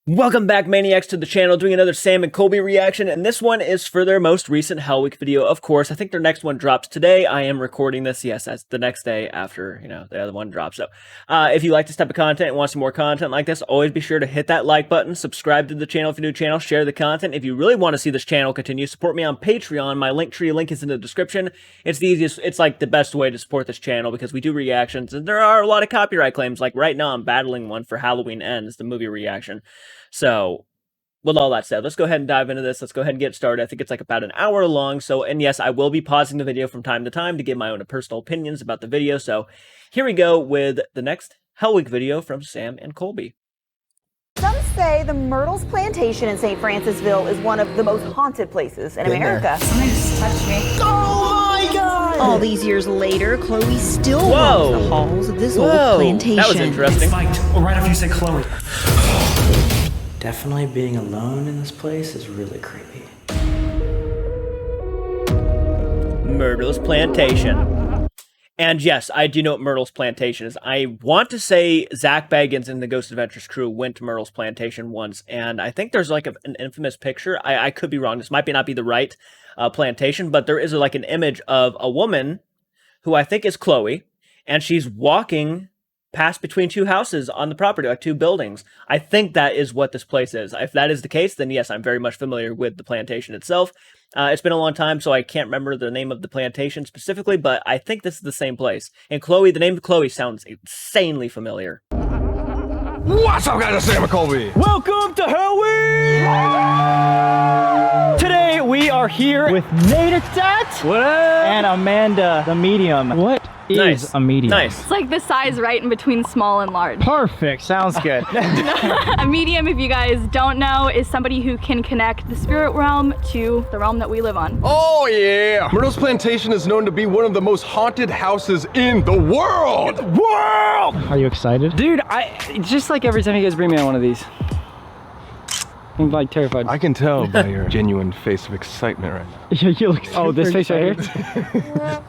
Welcome back, Maniacs, to the channel, doing another Sam and Colby reaction, and this one is for their most recent Hell Week video, of course. I think their next one drops today. I am recording this, yes, that's the next day after, the other one drops. So, if you like this type of content and want some more content like this, always be sure to hit that like button, subscribe to the channel if you're new to the channel, share the content. If you really want to see this channel continue, support me on Patreon. My Linktree link is in the description. It's the easiest, it's like the best way to support this channel because we do reactions, and there are a lot of copyright claims. Like right now, I'm battling one for Halloween Ends, the movie reaction. So, with all that said, let's go ahead and dive into this. Let's go ahead and get started. I think it's like about an hour long. So, and yes, I will be pausing the video from time to time to give my own personal opinions about the video. So, here we go with the next Hell Week video from Sam and Colby. Some say the Myrtles Plantation in St. Francisville is one of the most haunted places in America. Somebody just touched me. Oh my God! All these years later, Chloe still roams the halls of this old plantation. That was interesting. Spiked, right after you say Chloe. Definitely being alone in this place is really creepy. Myrtle's Plantation. And yes, I do know what Myrtle's Plantation is. I want to say Zach Bagans and the Ghost Adventures crew went to Myrtle's Plantation once, and I think there's like an infamous picture. I could be wrong. This might not be the right plantation, but there is like an image of a woman who I think is Chloe, and she's walking past between two houses on the property, like two buildings. I think that is what this place is. If that is the case, then yes, I'm very much familiar with the plantation itself. It's been a long time, so I can't remember the name of the plantation specifically, but I think this is the same place. And Chloe, the name of Chloe sounds insanely familiar. What's up, guys? It's Sam and Colby. Welcome to Hell Week! Today we are here with Natasat and Amanda, the medium. What is a medium? Nice. It's like the size right in between small and large. Perfect, sounds good. A medium, if you guys don't know, is somebody who can connect the spirit realm to the realm that we live on. Oh yeah! Myrtle's Plantation is known to be one of the most haunted houses in the world! Are you excited? Dude, just like every time you guys bring me on one of these, I'm like terrified. I can tell by your genuine face of excitement right now. Yeah, you look super this face right here?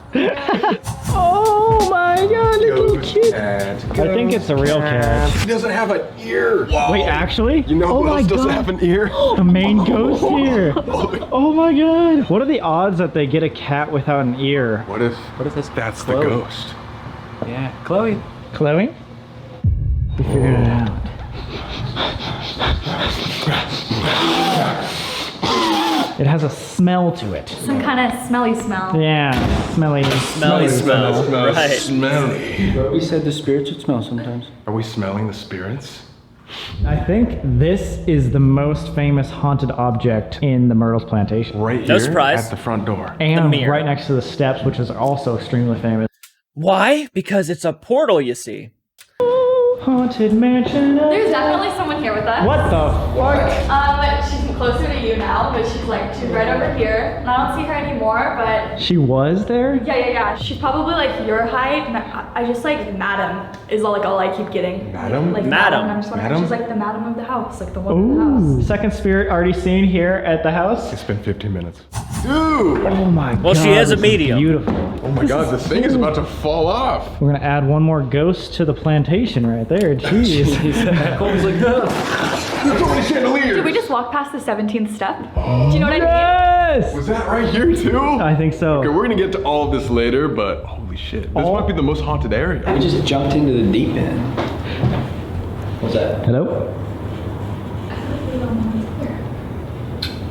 Oh my God, look at cute. I think it's a real cat. He doesn't have an ear. Whoa. Wait, actually? You know who else doesn't have an ear? The main ghost here. Oh my God. What are the odds that they get a cat without an ear? What if this? that's Chloe. the ghost? Yeah, Chloe. Chloe? We figured it out. It has a smell to it. Some kind of smelly smell. Yeah, smelly Smelly smell. Right. Smelly. We said the spirits would smell sometimes. Are we smelling the spirits? I think this is the most famous haunted object in the Myrtles Plantation. Right No here surprise. at the front door. And mirror. right next to the steps, which is also extremely famous. Why? Because it's a portal, you see. Haunted mansion. There's definitely someone here with us. What the fuck? She's closer to you now, but she's right over here. And I don't see her anymore, but She was there? yeah. She's probably like your height, and I just like madam is all I keep getting. Madam? Like Madam. and I'm just wondering, Madam? she's like the madam of the house, like the woman of the Ooh, house. second spirit already seen here at the house. It's been 15 minutes. Dude! Oh my God. Well, she is a this medium. Beautiful. Oh my God, this thing is about to fall off. We're gonna add one more ghost to the plantation right there. Jeez. Colby's like, no. There's so many chandeliers. Did we just walk past the 17th step? Do you know what I mean? Yes! Was that right here too? I think so. Okay, we're gonna get to all of this later, but holy shit. This might be the most haunted area. We just jumped into the deep end. What's that? Hello?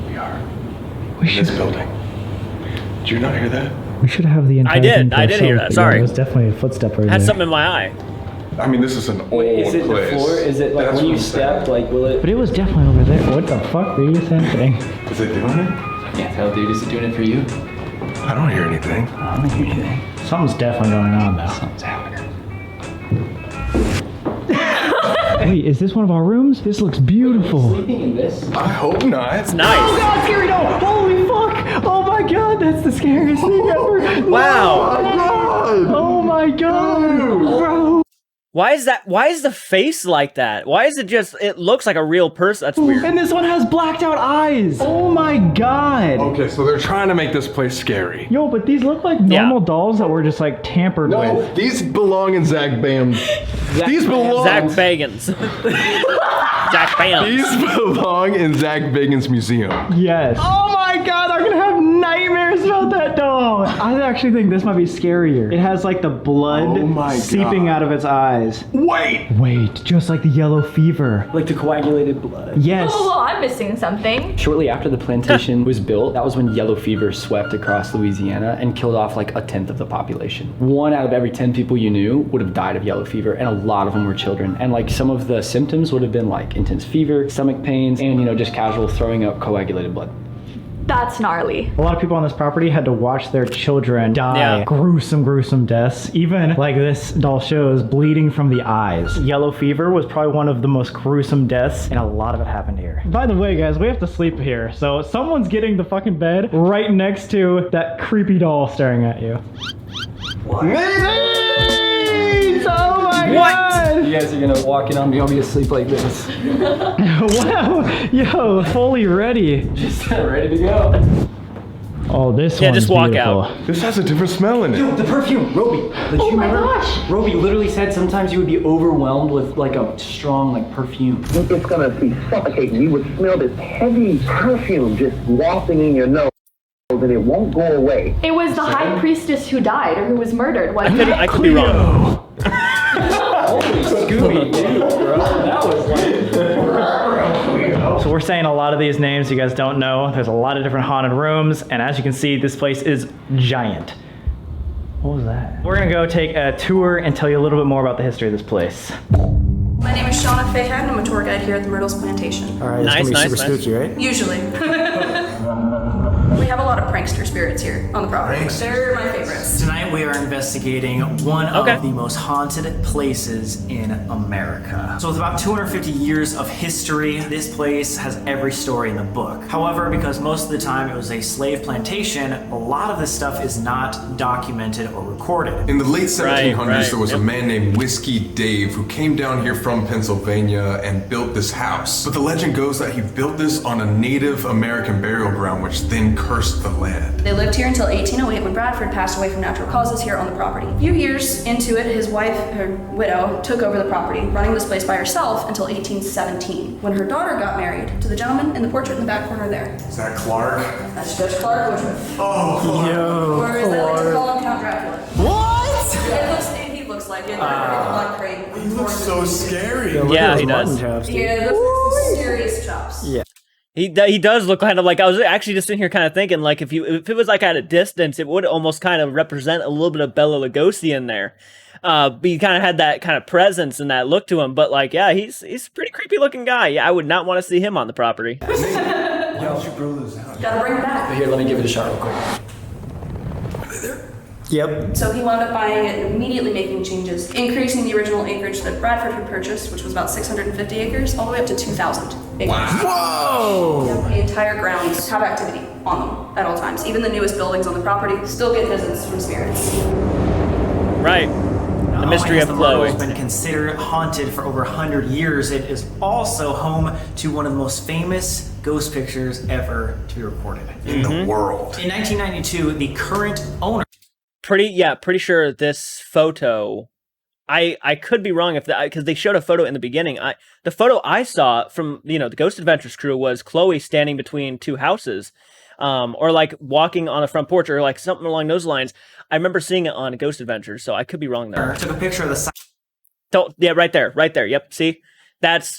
We are We in this building. Did you not hear that? We should have the entire I did. thing to I did hear ourselves, that. but Sorry. Yeah, it was definitely a footstep right I had there. something in my eye. I mean, this is an old place. Is it the floor? Is it like That's when you what I'm saying. step, like will it? But it was definitely over there. What the fuck were you thinking? Is it doing it? I can't tell, dude. Is it doing it for you? I don't hear anything. I don't hear anything. Something's definitely going on though. Something's happening. Hey, is this one of our rooms? This looks beautiful. Sleeping in this? I hope not. It's nice. Oh God, scary no! Holy fuck! Oh my God, that's the scariest thing ever! Wow. Oh my God! Bro! Why is that? Why is the face like that? Why is it just, it looks like a real person? That's weird. And this one has blacked out eyes! Oh my God! Okay, so they're trying to make this place scary. Yo, but these look like normal dolls that were just like tampered No, with. these belong in Zach Bam. These belong. Zach Bagans. Zach Bam. These belong in Zach Bagans' museum. Yes. Oh my god, I'm gonna have nightmares about that doll. I actually think this might be scarier. It has like the blood seeping out of its eyes. Wait, just like the yellow fever. Like the coagulated blood. Yes. Oh, I'm missing something. Shortly after the plantation was built, that was when yellow fever swept across Louisiana and killed off like 1/10 of the population. 1 out of every 10 people you knew would have died of yellow fever, and a lot of them were children. And like some of the symptoms would have been like intense fever, stomach pains, and just casual throwing up coagulated blood. That's gnarly. A lot of people on this property had to watch their children die gruesome deaths. Even like this doll shows, bleeding from the eyes. Yellow fever was probably one of the most gruesome deaths, and a lot of it happened here. By the way, guys, we have to sleep here. So someone's getting the fucking bed right next to that creepy doll staring at you. Oh my god! You guys are gonna walk in on me, I'll be asleep like this. Wow! Yo, fully ready. Just ready to go. Oh, this Yeah, one's just walk beautiful. out. This has a different smell in it. Yo, the perfume, Roby. Did you remember? gosh. Roby literally said sometimes you would be overwhelmed with like a strong like perfume. It's gonna be suffocating. You would smell this heavy perfume just wafting in your nose, and it won't go away. It was the high priestess who died or who was murdered, wasn't it? I could be wrong. Holy Scooby-Doo, bro. That was like... So we're saying a lot of these names you guys don't know. There's a lot of different haunted rooms, and as you can see, this place is giant. What was that? We're gonna go take a tour and tell you a little bit more about the history of this place. My name is Shauna Fayhead, and I'm a tour guide here at the Myrtles Plantation. All right, it's Nice, gonna be nice, super nice. spooky, right? Usually. We have a lot of prankster spirits here on the property. They're my favorites. Tonight we are investigating one Okay. of the most haunted places in America. So with about 250 years of history, this place has every story in the book. However, because most of the time it was a slave plantation, a lot of this stuff is not documented or recorded. In the late 1700s, right. there was a man named Whiskey Dave who came down here from Pennsylvania and built this house. But the legend goes that he built this on a Native American burial ground, which then cursed the land. They lived here until 1808 when Bradford passed away from natural causes here on the property. A few years into it, his wife, her widow, took over the property, running this place by herself until 1817, when her daughter got married to the gentleman in the portrait in the back corner there. Is that Clark? That's Judge Clark Woodruff. Oh, Or is that what they call him, Count Dracula? What? He looks like it. Blood crate. He looks so scary. Yeah, he does. Yeah, those are serious chops. Yeah. He does look kind of like, I was actually just sitting here kind of thinking, like, if it was like at a distance, it would almost kind of represent a little bit of Bela Lugosi in there. But he kind of had that kind of presence and that look to him. But like, yeah, he's a pretty creepy looking guy. Yeah, I would not want to see him on the property. Why don't you grow those out? Gotta bring it back. Here, let me give it a shot real quick. Yep. So he wound up buying it and immediately making changes, increasing the original acreage that Bradford had purchased, which was about 650 acres, all the way up to 2,000 acres. Whoa! Yep, the entire grounds have activity on them at all times. Even the newest buildings on the property still get visits from spirits. Right. The mystery of the Myrtle Chloe. has been considered haunted for over 100 years. It is also home to one of the most famous ghost pictures ever to be recorded. In the world. In 1992, the current owner Pretty sure this photo, I could be wrong because they showed a photo in the beginning. The photo I saw from, the Ghost Adventures crew was Chloe standing between two houses, or like walking on a front porch or like something along those lines. I remember seeing it on Ghost Adventures, so I could be wrong there. took a picture of the side Yeah, right there. Yep, see?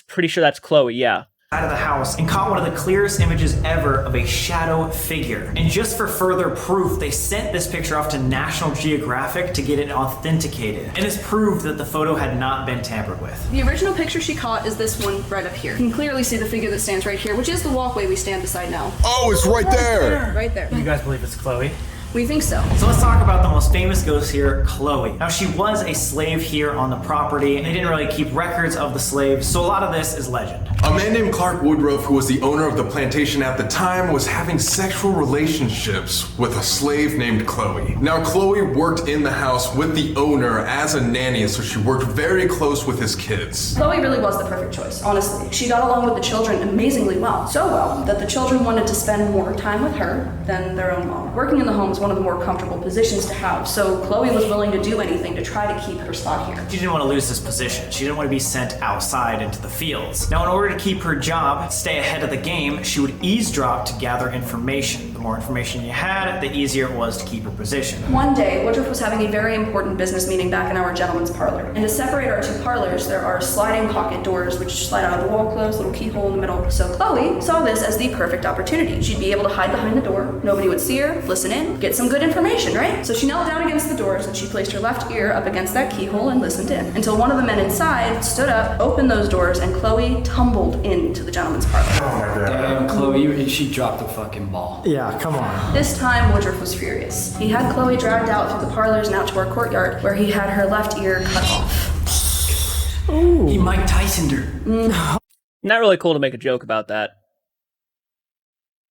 Pretty sure that's Chloe, yeah. of the house and caught one of the clearest images ever of a shadow figure. And just for further proof, they sent this picture off to National Geographic to get it authenticated. And it's proved that the photo had not been tampered with. The original picture she caught is this one right up here. You can clearly see the figure that stands right here, which is the walkway we stand beside now. Oh, it's right there. Right there. You guys believe it's Chloe? We think so. So let's talk about the most famous ghost here, Chloe. Now she was a slave here on the property and they didn't really keep records of the slaves, so a lot of this is legend. A man named Clark Woodruff, who was the owner of the plantation at the time, was having sexual relationships with a slave named Chloe. Now, Chloe worked in the house with the owner as a nanny, so she worked very close with his kids. Chloe really was the perfect choice, honestly. She got along with the children amazingly well. So well that the children wanted to spend more time with her than their own mom. Working in the home is one of the more comfortable positions to have, so Chloe was willing to do anything to try to keep her spot here. She didn't want to lose this position. She didn't want to be sent outside into the fields. Now, in order order to keep her job, stay ahead of the game, she would eavesdrop to gather information. The more information you had, the easier it was to keep her position. One day, Woodruff was having a very important business meeting back in our gentleman's parlor. And to separate our two parlors, there are sliding pocket doors which slide out of the wall closed, little keyhole in the middle. So Chloe saw this as the perfect opportunity. She'd be able to hide behind the door, nobody would see her, listen in, get some good information, right? So she knelt down against the doors and she placed her left ear up against that keyhole and listened in. Until one of the men inside stood up, opened those doors, and Chloe tumbled into the gentleman's parlor. Damn, Chloe, she dropped the fucking ball. Yeah, come on. This time, Woodruff was furious. He had Chloe dragged out through the parlors and out to our courtyard, where he had her left ear cut off. Ooh. He Mike Tyson'd her. Not really cool to make a joke about that.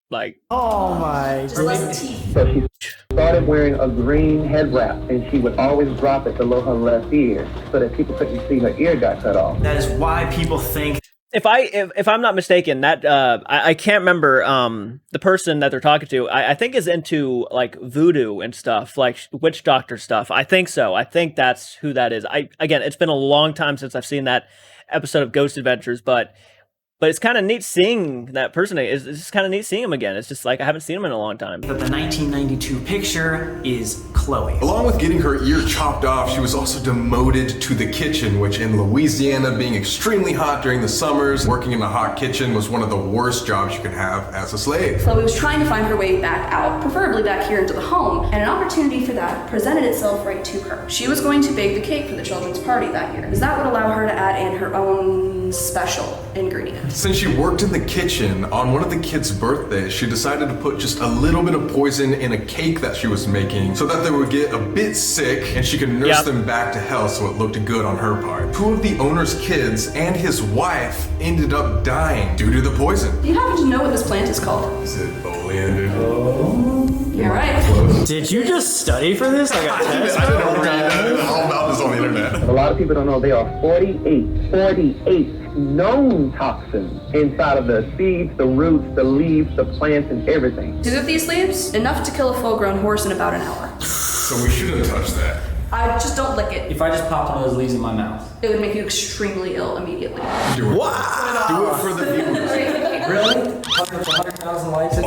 Like, oh my. Just less teeth. So she started wearing a green head wrap, and she would always drop it below her left ear so that people couldn't see her ear got cut off. That is why people think. If I'm not mistaken, that I can't remember the person that they're talking to. I think is into like voodoo and stuff, like witch doctor stuff. I think so. I think that's who that is. Again, it's been a long time since I've seen that episode of Ghost Adventures, but it's kind of neat seeing that person. It's just kind of neat seeing him again. It's just like I haven't seen him in a long time. But the 1992 picture is Chloe. Along with getting her ear chopped off, she was also demoted to the kitchen, which in Louisiana, being extremely hot during the summers, working in a hot kitchen was one of the worst jobs you could have as a slave. Chloe was trying to find her way back out, preferably back here into the home, and an opportunity for that presented itself right to her. She was going to bake the cake for the children's party that year, because that would allow her to add in her own special ingredient. Since she worked in the kitchen, on one of the kids' birthdays, she decided to put just a little bit of poison in a cake that she was making so that they would get a bit sick and she could nurse them back to health so it looked good on her part. Two of the owner's kids and his wife ended up dying due to the poison. Do you happen to know what this plant is called? Is it oleander? Oh. You're right. Close. Did you just study for this? I got tests. I didn't read all about this on the internet. A lot of people don't know there are 48 known toxins inside of the seeds, the roots, the leaves, the plants, and everything. 2 of these leaves, enough to kill a full-grown horse in about an hour. So we shouldn't touch that. I just don't lick it. If I just popped one of those leaves in my mouth. It would make you extremely ill immediately. Do it. Wow. Do it for the viewers. Really? 100,000 likes?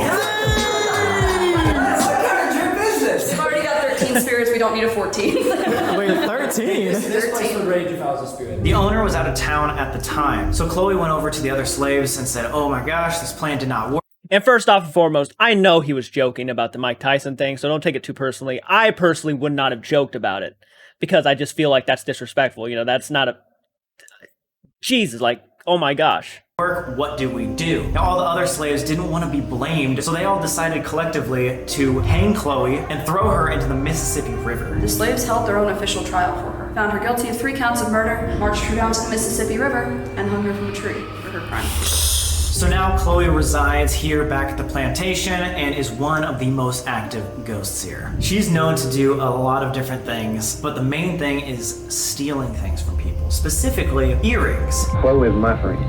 We've already got 13 spirits, we don't need a 14. Wait, 13? This place would rage if I was a spirit. The owner was out of town at the time, so Chloe went over to the other slaves and said, "Oh my gosh, this plan did not work." And first off and foremost, I know he was joking about the Mike Tyson thing, so don't take it too personally. I personally would not have joked about it because I just feel like that's disrespectful. You know, that's not a... Jesus, like, oh my gosh. What do we do? Now, all the other slaves didn't want to be blamed, so they all decided collectively to hang Chloe and throw her into the Mississippi River. The slaves held their own official trial for her, found her guilty of 3 counts of murder, marched her down to the Mississippi River, and hung her from a tree for her crime. So now Chloe resides here back at the plantation and is one of the most active ghosts here. She's known to do a lot of different things, but the main thing is stealing things from people, specifically earrings. Chloe is my friend.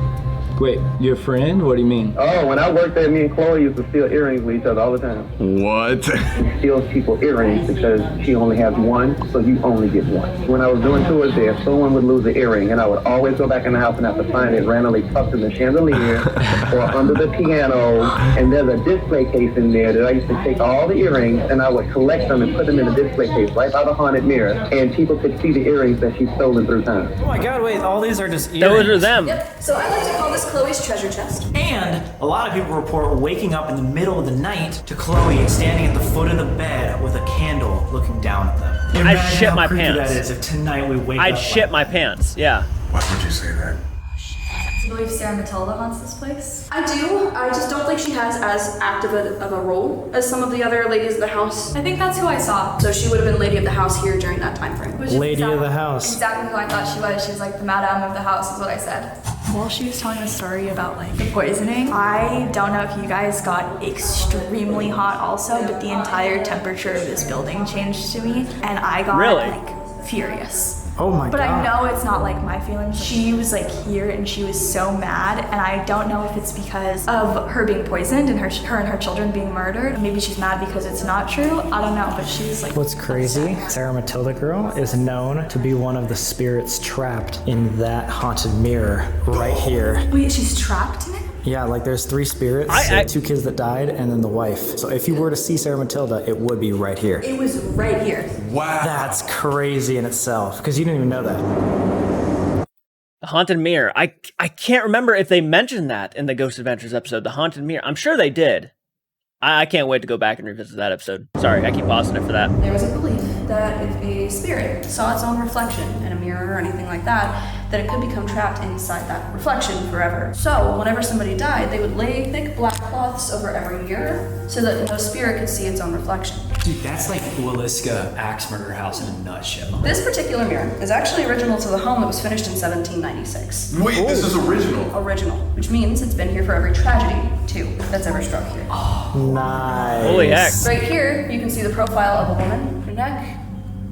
Wait, your friend? What do you mean? Oh, when I worked there, me and Chloe used to steal earrings with each other all the time. What? She steals people earrings because she only has one, so you only get one. When I was doing tours there, someone would lose an earring, and I would always go back in the house and have to find it randomly tucked in the chandelier or under the piano. And there's a display case in there that I used to take all the earrings and I would collect them and put them in a display case right by the haunted mirror, and people could see the earrings that she's stolen through time. Oh my god, wait, all these are just earrings. Those are them. Yep, so I like to call this Chloe's treasure chest. And a lot of people report waking up in the middle of the night to Chloe standing at the foot of the bed with a candle looking down at them. I'd shit my Imagine how creepy pants. that is if tonight we wake up. I'd shit like my pants, yeah. Why would you say that? Do you believe Sarah Matilda haunts this place? I do. I just don't think she has as active of a role as some of the other ladies of the house. I think that's who I saw. So she would have been lady of the house here during that time frame. Which is Lady of the house. Exactly who I thought she was. She was like the madame of the house is what I said. While she was telling the story about like the poisoning, I don't know if you guys got extremely hot also, but the entire temperature of this building changed to me and I got Really? like furious. Oh my But god. I know it's not like my feelings. She was like here and she was so mad, and I don't know if it's because of her being poisoned and her and her children being murdered. Maybe she's mad because it's not true. I don't know, but she's like. What's crazy, Sarah Matilda girl is known to be one of the spirits trapped in that haunted mirror right here. Wait, she's trapped in it? Yeah, like there's 3 spirits, 2 kids that died, and then the wife. So if you were to see Sarah Matilda, it would be right here. It was right here. Wow. That's crazy in itself, because you didn't even know that. The Haunted Mirror. I can't remember if they mentioned that in the Ghost Adventures episode, the Haunted Mirror. I'm sure they did. I can't wait to go back and revisit that episode. Sorry, I keep pausing it for that. There was a belief that if a spirit saw its own reflection in a mirror or anything like that it could become trapped inside that reflection forever. So whenever somebody died, they would lay thick black cloths over every mirror so that no spirit could see its own reflection. Dude, that's like Williska axe murder house in a nutshell. This particular mirror is actually original to the home that was finished in 1796. Wait, this is original. Original, which means it's been here for every tragedy, too, that's ever struck here. Nice. Holy heck. Right here, you can see the profile of a woman, her neck,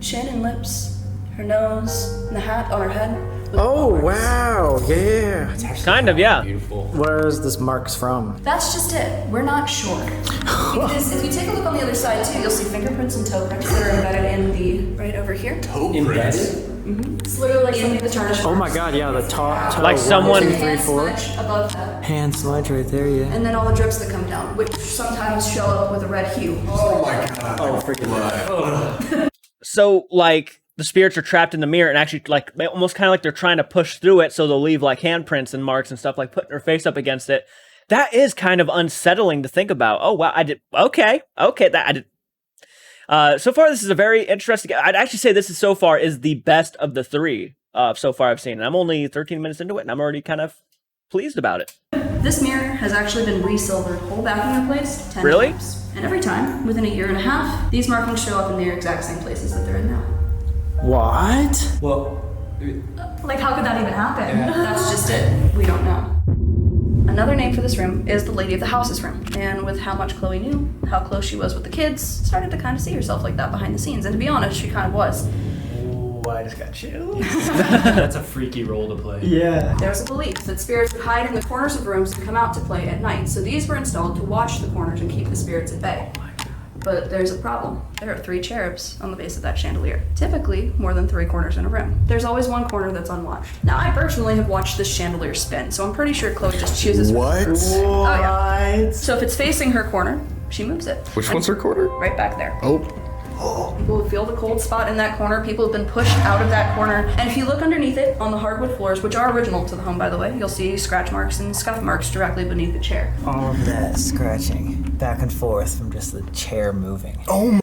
chin and lips, her nose, and the hat on her head. Oh, wow, yeah. Kind of, yeah. Beautiful. Where is this marks from? That's just it. We're not sure. Because if you take a look on the other side too, you'll see fingerprints and toe prints that are embedded in the right over here. Toe prints? It's literally like something the tarnish. Oh my god, yeah, the top. Like someone- 1, 2, 3, Hand 4. smudge above that. Hand smudge right there, yeah. And then all the drips that come down, which sometimes show up with a red hue. Oh my god. Oh, freaking blood. So, like, the spirits are trapped in the mirror and actually, like, almost kind of like they're trying to push through it, so they'll leave, like, handprints and marks and stuff, like putting their face up against it. That is kind of unsettling to think about. Oh, wow, I did, okay, that I did. So far, this is a very interesting, I'd actually say this is so far is the best of the 3 so far I've seen. And I'm only 13 minutes into it, and I'm already kind of pleased about it. This mirror has actually been re-silvered whole back in their place 10 Really? times. And every time, within a year and a half, these markings show up in their exact same places that they're in now. What? Well, Like, how could that even happen? That's just it. We don't know. Another name for this room is the Lady of the House's room. And with how much Chloe knew, how close she was with the kids, started to kind of see herself like that behind the scenes. And to be honest, she kind of was. ooh, I just got chills. That's a freaky role to play. Yeah. There was a belief that spirits would hide in the corners of rooms and come out to play at night. So these were installed to watch the corners and keep the spirits at bay. But there's a problem. There are 3 cherubs on the base of that chandelier. Typically, more than 3 corners in a room. There's always one corner that's unwatched. Now, I personally have watched this chandelier spin, so I'm pretty sure Chloe just chooses. What? Oh, yeah. So if it's facing her corner, she moves it. Which one's her quarter? Right back there. Oh. People will feel the cold spot in that corner. People have been pushed out of that corner. And if you look underneath it on the hardwood floors, which are original to the home, by the way, you'll see scratch marks and scuff marks directly beneath the chair. All of that scratching back and forth from just the chair moving. Oh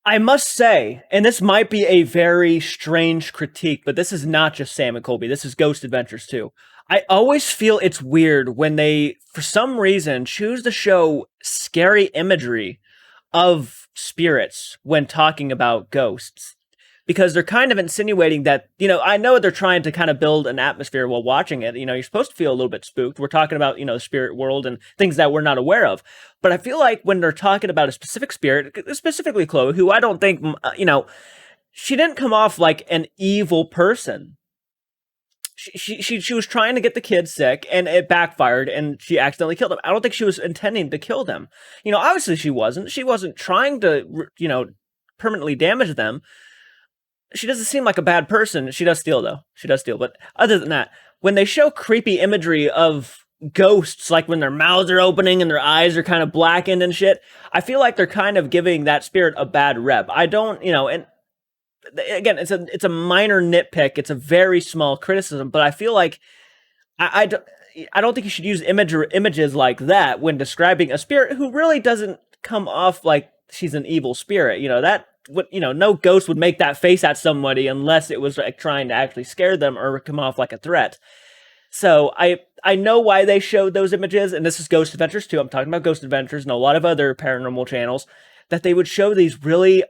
I must say, and this might be a very strange critique, but this is not just Sam and Colby. This is Ghost Adventures too. I always feel it's weird when they, for some reason, choose to show scary imagery of spirits when talking about ghosts. Because they're kind of insinuating that, you know, I know they're trying to kind of build an atmosphere while watching it. You know, you're supposed to feel a little bit spooked. We're talking about, you know, the spirit world and things that we're not aware of. But I feel like when they're talking about a specific spirit, specifically Chloe, who I don't think, you know, she didn't come off like an evil person. She was trying to get the kids sick, and it backfired, and she accidentally killed them. I don't think she was intending to kill them. You know, obviously she wasn't. She wasn't trying to, you know, permanently damage them. She doesn't seem like a bad person. She does steal, though. She does steal. But other than that, when they show creepy imagery of ghosts, like when their mouths are opening and their eyes are kind of blackened and shit, I feel like they're kind of giving that spirit a bad rep. I don't, you know, and again, it's a minor nitpick. It's a very small criticism, but I feel like I don't think you should use images like that when describing a spirit who really doesn't come off like she's an evil spirit. You know, that would, you know, no ghost would make that face at somebody unless it was like trying to actually scare them or come off like a threat. So I know why they showed those images, and this is Ghost Adventures too. I'm talking about Ghost Adventures and a lot of other paranormal channels, that they would show these really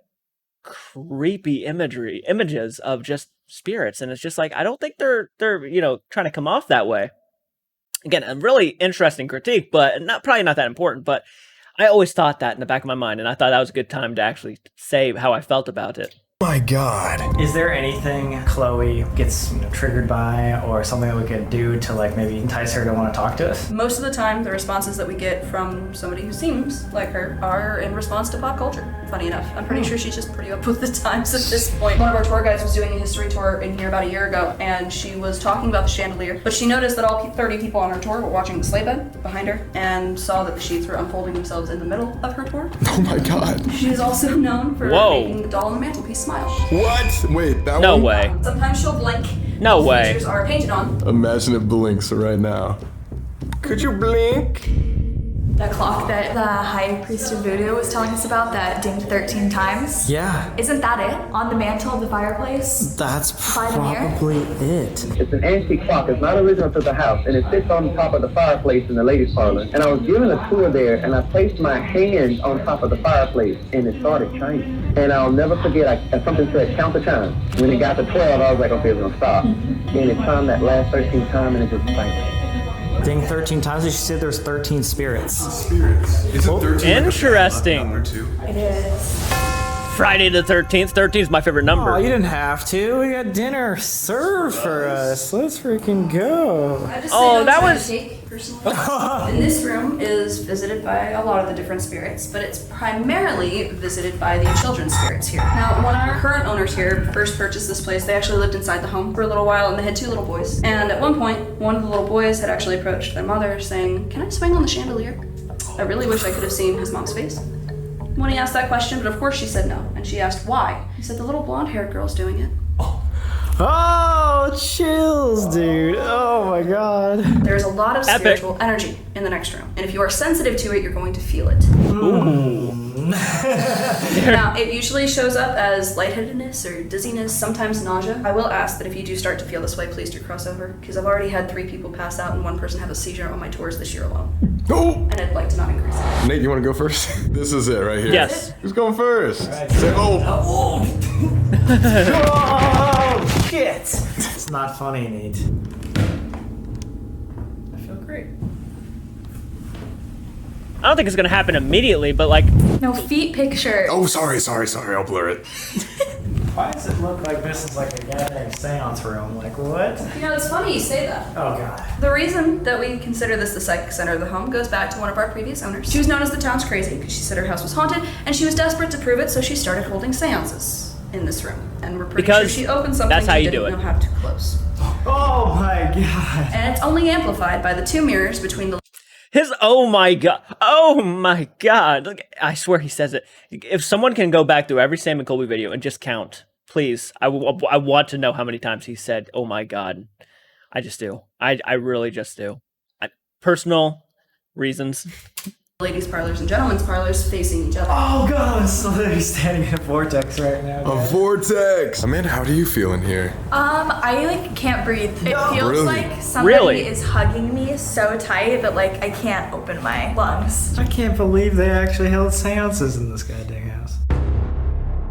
creepy images of just spirits, and it's just like, I don't think they're you know, trying to come off that way. Again, a really interesting critique, but probably not that important, but I always thought that in the back of my mind, and I thought that was a good time to actually say how I felt about it. My God. Is there anything Chloe gets triggered by, or something that we could do to like maybe entice her to want to talk to us? Most of the time, the responses that we get from somebody who seems like her are in response to pop culture, funny enough. I'm pretty sure she's just pretty up with the times at this point. One of our tour guides was doing a history tour in here about a year ago, and she was talking about the chandelier, but she noticed that all 30 people on her tour were watching the sleigh bed behind her, and saw that the sheets were unfolding themselves in the middle of her tour. Oh my God. She is also known for making the doll on the mantelpiece smile. What? Wait, that No one? way. Sometimes she'll blink. No These way. features are painted on. Imagine it blinks right now. Could you blink? That clock that the High Priest of Voodoo was telling us about that dinged 13 times. Yeah, Isn't that it? On the mantle of the fireplace? that's By the mirror? probably it. It's an antique clock. It's not original to the house, and it sits on top of the fireplace in the ladies' parlor. And I was given a tour there, and I placed my hand on top of the fireplace, and it started chiming. And I'll never forget, something said, count the time. When it got to 12, I was like, okay, it's gonna stop. And it chimed that last 13th time, and it just bang. Ding 13 times. She said there's 13 spirits. Spirits. Is it 13? Interesting. Number 2? It is. Friday the 13th. 13 is my favorite number. Oh, you didn't have to. We got dinner served for us. Let's freaking go. I just Oh, say that no to was- cake, personally. And this room is visited by a lot of the different spirits, but it's primarily visited by the children's spirits here. Now, when our current owners here first purchased this place, they actually lived inside the home for a little while, and they had 2 little boys. And at one point, one of the little boys had actually approached their mother saying, "Can I swing on the chandelier? I really wish I could have seen his mom's face." When he asked that question, but of course she said no. And she asked why. He said, "The little blonde-haired girl's doing it." Oh, chills, dude. Oh my God. There's a lot of Epic. spiritual energy in the next room. And if you are sensitive to it, you're going to feel it. Now, it usually shows up as lightheadedness or dizziness, sometimes nausea. I will ask that if you do start to feel this way, please do cross over, because I've already had 3 people pass out and 1 person have a seizure on my tours this year alone. Oh! And I'd like to not increase it. Nate, you want to go first? This is it right here. Yes. Who's going first? Say, oh! Oh, shit. It's not funny, Nate. I feel great. I don't think it's gonna happen immediately, but like, No feet picture. Oh, sorry. I'll blur it. Why does it look like this is like a goddamn seance room? Like what? You know, it's funny you say that. Oh God. The reason that we consider this the psychic center of the home goes back to one of our previous owners. She was known as the town's crazy because she said her house was haunted, and she was desperate to prove it, so she started holding seances in this room. And we're pretty Because sure she opened something that's how she you do didn't it. know how to close. Oh my God. And it's only amplified by the 2 mirrors between the his oh my god. Look, I swear he says it. If someone can go back through every Sam and Colby video and just count, please. I want to know how many times he said oh my god. I just do. I really just do. Personal reasons. ladies' parlors and gentlemen's parlors facing each other. Oh God, I'm so literally standing in a vortex right now. A vortex! Amanda, how do you feel in here? I like can't breathe. It feels Really? like somebody Really? is hugging me so tight that like I can't open my lungs. I can't believe they actually held seances in this goddamn house.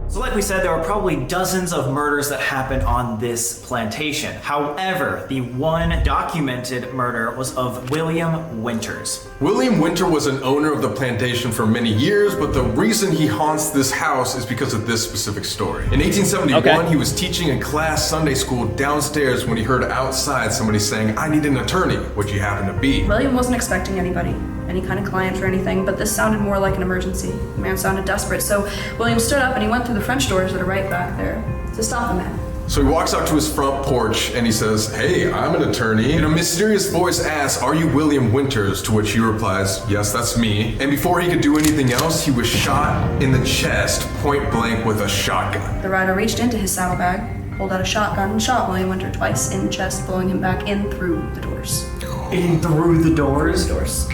So like we said, there were probably dozens of murders that happened on this plantation. However, the one documented murder was of William Winters. William Winter was an owner of the plantation for many years, but the reason he haunts this house is because of this specific story. In 1871, he was teaching a class Sunday school downstairs when he heard outside somebody saying, "I need an attorney," which he happened to be. William wasn't expecting anybody, any kind of client or anything, but this sounded more like an emergency. The man sounded desperate, so William stood up and he went through the French doors that are right back there to stop the man. So he walks out to his front porch and he says, "Hey, I'm an attorney." And a mysterious voice asks, "Are you William Winters?" To which he replies, "Yes, that's me." And before he could do anything else, he was shot in the chest, point blank, with a shotgun. The rider reached into his saddlebag, pulled out a shotgun, and shot William Winter twice in the chest, blowing him back in through the doors. In through the doors? Doors.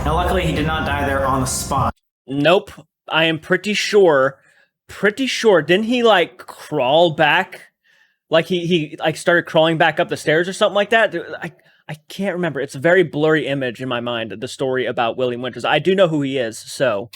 Now luckily he did not die there on the spot. Nope. I am pretty sure. Didn't he like crawl back? Like he like started crawling back up the stairs or something like that? I can't remember. It's a very blurry image in my mind, the story about William Winters. I do know who he is, so.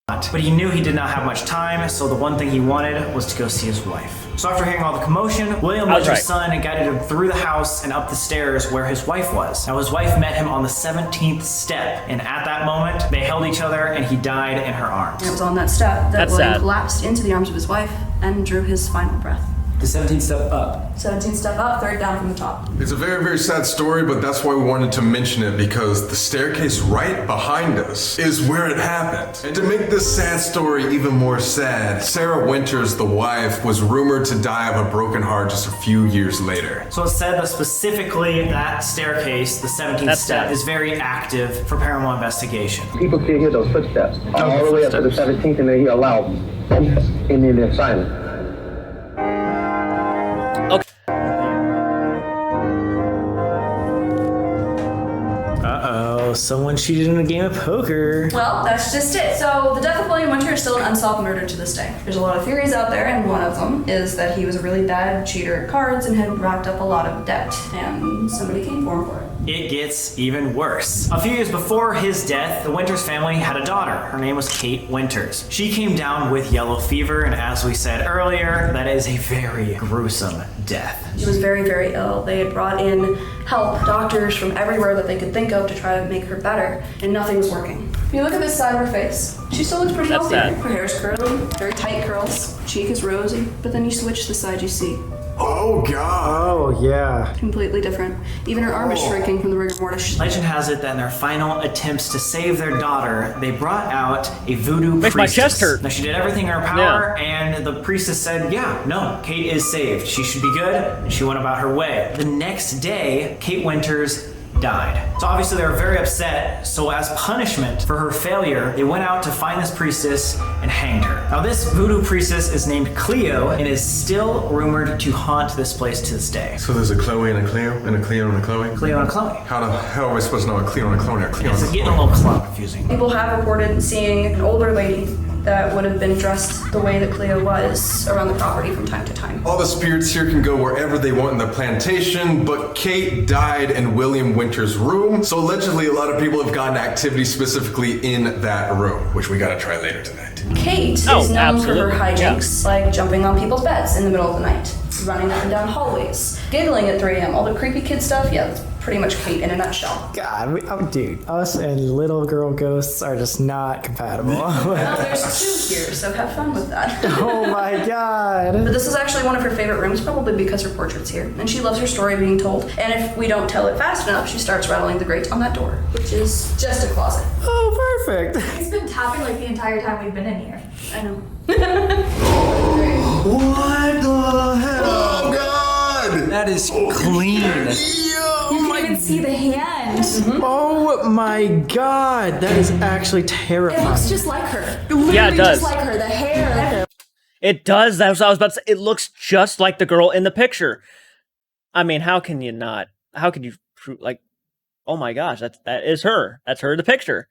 But he knew he did not have much time, so the one thing he wanted was to go see his wife. So after hearing all the commotion, William Winter's son guided him through the house and up the stairs where his wife was. Now his wife met him on the 17th step, and at that moment, they held each other and he died in her arms. It was on that step that William collapsed into the arms of his wife and drew his final breath. The 17th step up. 17th step up, third down from the top. It's a very, very sad story, but that's why we wanted to mention it, because the staircase right behind us is where it happened. And to make this sad story even more sad, Sarah Winters, the wife, was rumored to die of a broken heart just a few years later. So it's said that specifically that staircase, the 17th step, is very active for paranormal investigation. People still hear those footsteps all the way up to the 17th, and they hear a loud, and then they're silent. Someone cheated in a game of poker. Well, that's just it. So the death of William Winter is still an unsolved murder to this day. There's a lot of theories out there, and one of them is that he was a really bad cheater at cards and had racked up a lot of debt, and somebody came for him for it. It gets even worse. A few years before his death, the Winters family had a daughter. Her name was Kate Winters. She came down with yellow fever, and as we said earlier, that is a very gruesome death. She was very, very ill. They had brought in help, doctors from everywhere that they could think of to try to make her better, and nothing was working. If you look at this side of her face, she still looks pretty healthy. Her hair is curly, very tight curls, cheek is rosy, but then you switch the side you see. Oh God! Oh yeah. Completely different. Even her arm is shrinking from the rigor mortis. Legend has it that in their final attempts to save their daughter, they brought out a voodoo Makes priestess. my chest hurt. Now she did everything in her power, and the priestess said, yeah, no, Kate is saved. She should be good, and she went about her way. The next day, Kate Winters died. So obviously they were very upset, so as punishment for her failure, they went out to find this priestess and hanged her. Now this voodoo priestess is named Cleo and is still rumored to haunt this place to this day. So there's a Chloe and a Cleo, and a Cleo and a Chloe? Cleo and Chloe. How the hell are we supposed to know a Cleo and a Chloe and a Cleo and a It's Chloe? getting a little confusing. People have reported seeing an older lady that would have been dressed the way that Cleo was around the property from time to time. All the spirits here can go wherever they want in the plantation, but Kate died in William Winter's room, so allegedly a lot of people have gotten activity specifically in that room, which we gotta try later tonight. Kate is known for her hijinks, like jumping on people's beds in the middle of the night, running up and down hallways, giggling at 3 a.m., all the creepy kid stuff. Yeah, that's pretty much Kate in a nutshell. God, dude, us and little girl ghosts are just not compatible. Well, there's 2 here, so have fun with that. Oh my God. But this is actually one of her favorite rooms, probably because her portrait's here. And she loves her story being told. And if we don't tell it fast enough, she starts rattling the grate on that door, which is just a closet. Oh, perfect. It's been tapping like the entire time we've been in here. I know. What the hell? Oh God! That is clean. You can even see the hand. Oh my God. That is actually It terrifying. looks just like her. Literally Yeah, it does. just like her. The hair. It does. That's what I was about to say. It looks just like the girl in the picture. I mean, how can you not? How could you like? Oh my gosh, that is her. That's her in the picture.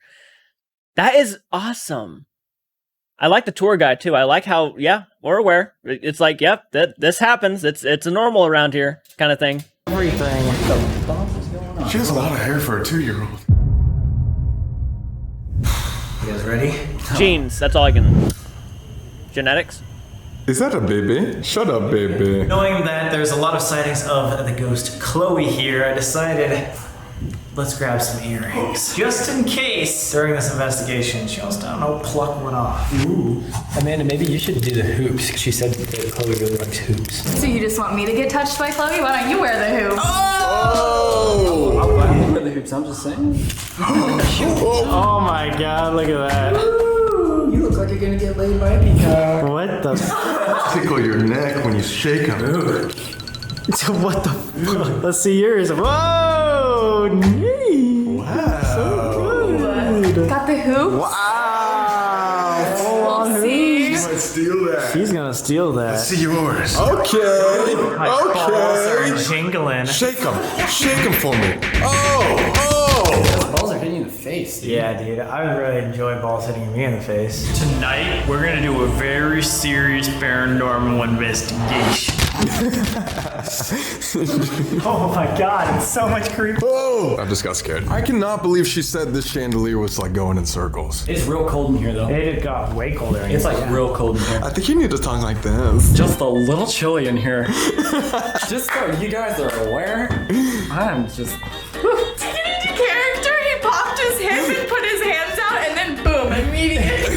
That is awesome. I like the tour guide too. I like how we're aware. It's like this happens. It's a normal around here kind of thing. Everything. She has a lot of hair for a 2-year-old. You guys ready? Genes. That's all I can. Genetics. Is that a baby? Shut up, baby. Knowing that there's a lot of sightings of the ghost Chloe here, I decided let's grab some earrings. Just in case during this investigation, she almost don't know, pluck one off. Ooh. Amanda, maybe you should do the hoops, because she said that Chloe really likes hoops. So you just want me to get touched by Chloe? Why don't you wear the hoop? Oh! I'll gladly wear the hoops, I'm just saying. Oh my God, look at that. You look like you're gonna get laid by a peacock. What the? Tickle your neck when you shake them. What the fuck? Let's see yours. Whoa! Neat. Wow. So good. Got the hoop? Wow. We'll see. Let's steal that. She's gonna steal that. See yours. Okay. Balls are Okay. jingling. Shake them. Shake them for me. Oh! Balls are hitting you in the face. face, dude. Yeah, dude, I would really enjoy balls hitting me in the face. Tonight, we're gonna do a very serious paranormal investigation. Oh my god, it's so much creepy. Oh! I just got scared. I cannot believe she said this chandelier was like going in circles. It's real cold in here, though. It got way colder in It's here. like real cold in here. I think you need to talk like this. Just a little chilly in here. Just so you guys are aware, I'm just. Character, he popped his hip and put his hands out, and then boom, immediately.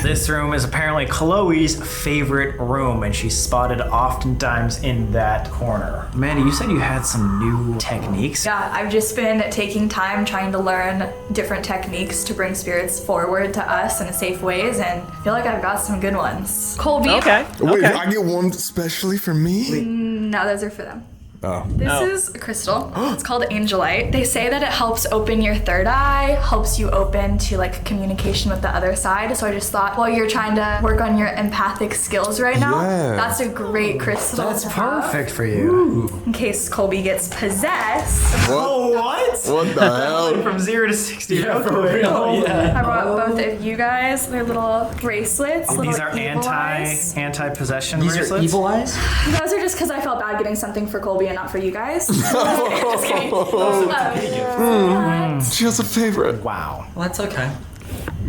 This room is apparently Chloe's favorite room, and she's spotted oftentimes in that corner. Mandy, you said you had some new techniques? Yeah, I've just been taking time trying to learn different techniques to bring spirits forward to us in safe ways, and I feel like I've got some good ones. Colby. Okay. Wait, okay. I get one specially for me? No, those are for them. Oh. This is a crystal. It's called Angelite. They say that it helps open your third eye, helps you open to like communication with the other side. So I just thought while you're trying to work on your empathic skills right now, Yeah. that's a great crystal. That's to have perfect for you. in case Colby gets possessed. Oh, what? What the hell? From 0 to 60. Yeah, for real, yeah. I brought both of you guys their little bracelets. These little are evil eyes. anti-possession These bracelets. are evil eyes? Those are just because I felt bad getting something for Colby and not for you guys. Just kidding. She has a favorite. Wow. Well, that's okay.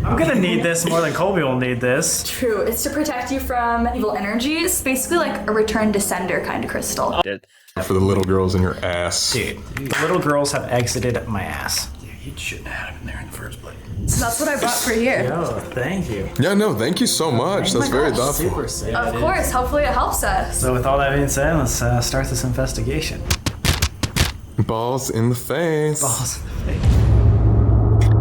I'm gonna need this more than Colby will need this. True, it's to protect you from evil energies. Basically like a return to sender kind of crystal. For the little girls in your ass. Dude, the little girls have exited my ass. You shouldn't have had him there in the first place. So that's what I brought for you. Oh, thank you. Yeah, no, thank you so much. That's very thoughtful. Super safe. Of course, hopefully it helps us. So with all that being said, let's start this investigation. Balls in the face.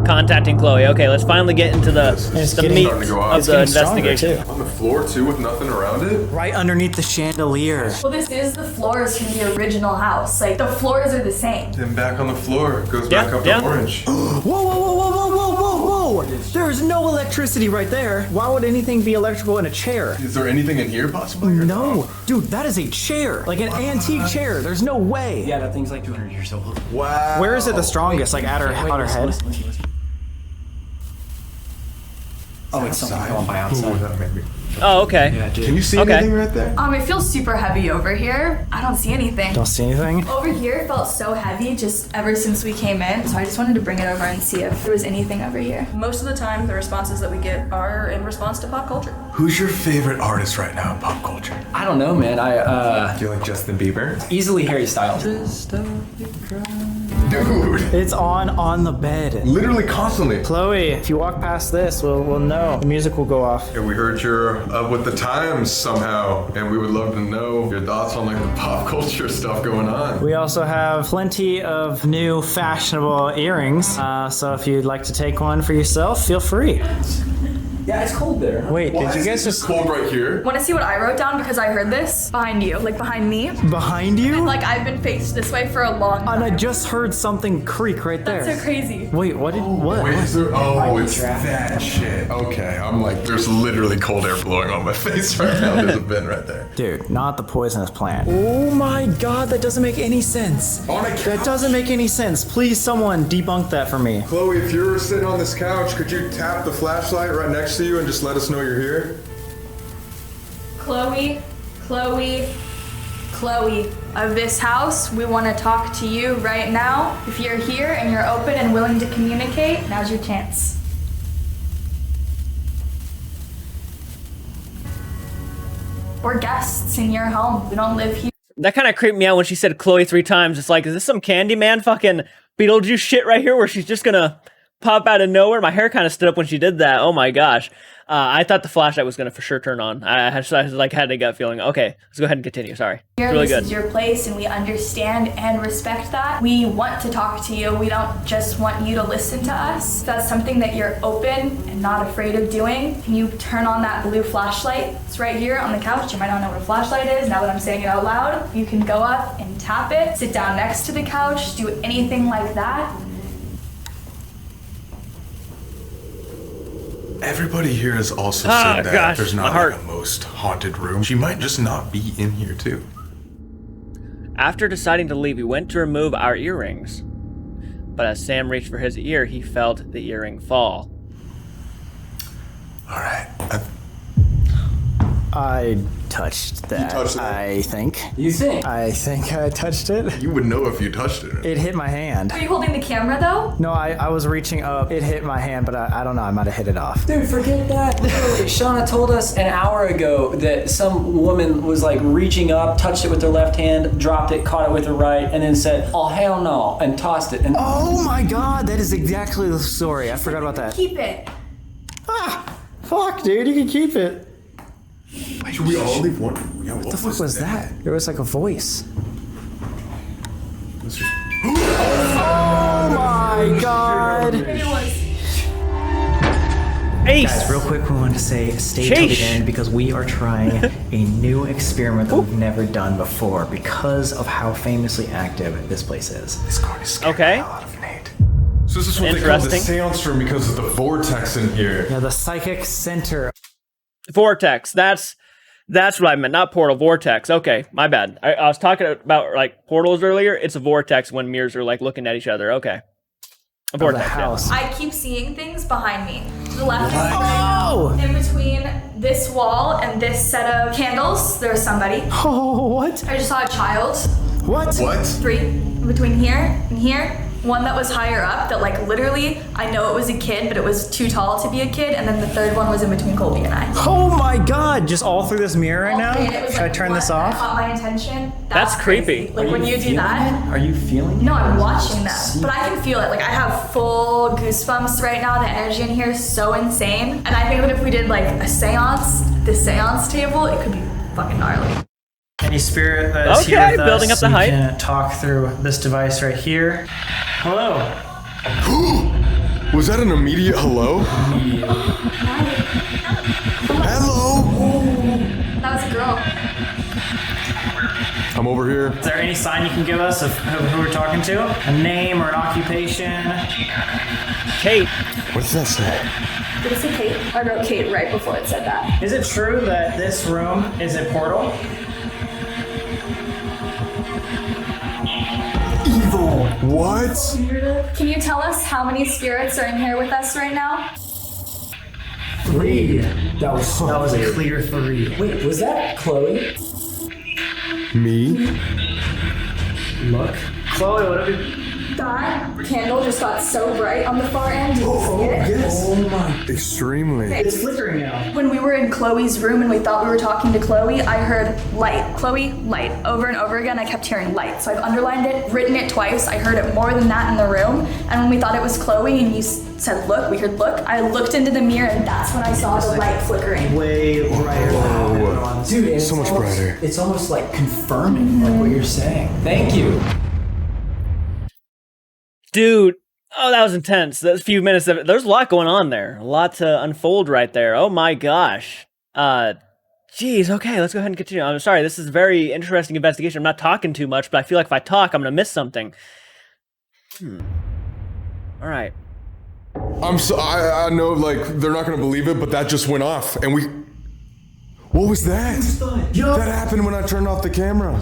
Contacting Chloe. Okay, let's finally get into the meat starting to go off. of It's the getting stronger, investigation. On the floor too with nothing around it? Right underneath the chandelier. Well, this is the floors from the original house. Like, the floors are the same. Then back on the floor. It goes Yeah, back up yeah. to orange. Whoa, whoa, whoa, whoa, whoa, whoa, whoa, whoa! There's no electricity right there. Why would anything be electrical in a chair? Is there anything in here possibly? No, dude, that is a chair. Like an antique chair. There's no way. Yeah, that thing's like 200 years old. Wow. Where is it the strongest? Like at her head? Listen. Oh, it's something going by Ooh, outside. that made me. Oh, okay. Yeah, dude. Can you see Okay. anything right there? It feels super heavy over here. I don't see anything. Don't see anything? Over here it felt so heavy just ever since we came in, so I just wanted to bring it over and see if there was anything over here. Most of the time, the responses that we get are in response to pop culture. Who's your favorite artist right now in pop culture? I don't know, man. Do you like Justin Bieber? Easily Harry Styles. Dude. It's on the bed. Literally constantly. Chloe, if you walk past this, we'll know. The music will go off. Yeah, we heard you're up with the times somehow, and we would love to know your thoughts on like the pop culture stuff going on. We also have plenty of new fashionable earrings. So if you'd like to take one for yourself, feel free. Yeah, it's cold there. Wait, Why did you is guys it just cold right here? Want to see what I wrote down because I heard this? Behind you, like behind me. behind you? Like I've been faced this way for a long And time. I just heard something creak right there. That's so crazy. Wait, what did what? Wait, is there? Oh, it's that shit. Okay, I'm like, there's literally cold air blowing on my face right now. There's a vent right there. Dude, not the poisonous plant. Oh my god, that doesn't make any sense. On a couch. That doesn't make any sense. Please, someone debunk that for me. Chloe, if you're sitting on this couch, could you tap the flashlight right next to you and just let us know you're here? Chloe of this house, we want to talk to you right now. If you're here and you're open and willing to communicate, now's your chance. We're guests in your home. We don't live here. That kind of creeped me out when she said Chloe 3 times. It's like, is this some Candyman fucking Beetlejuice shit right here where she's just gonna pop out of nowhere? My hair kind of stood up when she did that. Oh my gosh. I thought the flashlight was gonna for sure turn on. I had a gut feeling. Okay, let's go ahead and continue. Sorry. It's really This good. is your place and we understand and respect that. We want to talk to you. We don't just want you to listen to us. If that's something that you're open and not afraid of doing, can you turn on that blue flashlight? It's right here on the couch. You might not know what a flashlight is. Now that I'm saying it out loud, you can go up and tap it, sit down next to the couch, do anything like that. Everybody here has also Ah, said that gosh, there's my not heart. like a most haunted room. She might just not be in here too. After deciding to leave, we went to remove our earrings. but as Sam reached for his ear, he felt the earring fall. All right. I touched that. You touched it? I think. You think? I think I touched it. You would know if you touched it. It hit my hand. Are you holding the camera though? No, I was reaching up. It hit my hand, but I don't know. I might have hit it off. Dude, forget that. Literally, Shauna told us an hour ago that some woman was like reaching up, touched it with her left hand, dropped it, caught it with her right, and then said, "Oh hell no," and tossed it. And Oh my god, that is exactly the story. I forgot about that. Keep it. Ah, fuck, dude, you can keep it. Should we all leave one? Yeah, What the fuck was that? There was like a voice. Oh my god. It was. Ace! Guys, real quick, we want to say stay till the Sheesh. end because we are trying a new experiment that we've never done before because of how famously active this place is. It's going to scare Okay. the hell out of Nate. So this is what they call the Interesting. seance room because of the vortex in here. Yeah, the psychic center. Vortex. That's what I meant, not portal. Vortex. Okay, my bad. I was talking about like portals earlier. It's a vortex when mirrors are like looking at each other. Okay, a The vortex. house. I keep seeing things behind me. To the left, Oh! in between this wall and this set of candles, there's somebody. Oh, what? I just saw a child. What? What? 3 in between here and here. One that was higher up that like literally, I know it was a kid, but it was too tall to be a kid. And then the third one was in between Colby and I. Oh my god, just all through this mirror right now? Okay, and it was Should I like, turn what? this off? That caught my attention. That's creepy. Like when you do that. Are you feeling it? No, I'm watching them, but I can feel it. Like I have full goosebumps right now. The energy in here is so insane. And I think that if we did like a seance, the seance table, it could be fucking gnarly. Any spirit that is Okay, here with us, building up the you hype. can talk through this device right here. Hello. Was that an immediate hello? Hello? That was a girl. I'm over here. Is there any sign you can give us of who we're talking to? A name or an occupation? Kate. What does that say? Did it say Kate? I wrote Kate right before it said that. Is it true that this room is a portal? Evil. What? Can you tell us how many spirits are in here with us right now? 3. That was a clear 3. Wait, was that Chloe? Me? Look. Chloe, what have you... That candle just got so bright on the far end. Did you see it? Yes. Oh my. Extremely. It's flickering now. When we were in Chloe's room and we thought we were talking to Chloe, I heard light, Chloe, light, over and over again. I kept hearing light. So I've underlined it, written it twice. I heard it more than that in the room. And when we thought it was Chloe and you said look, we heard look, I looked into the mirror and that's when I saw the light flickering. Way brighter than Whoa. Dude, and So it's much almost- brighter. It's almost like confirming like what you're saying. Thank you. Dude, oh, that was intense. Those few minutes of it. There's a lot going on there. A lot to unfold right there. Oh my gosh. Geez, okay, let's go ahead and continue. I'm sorry, this is a very interesting investigation. I'm not talking too much, but I feel like if I talk, I'm gonna miss something. All right. I know, like, they're not gonna believe it, but that just went off, and we... What was that? That happened when I turned off the camera.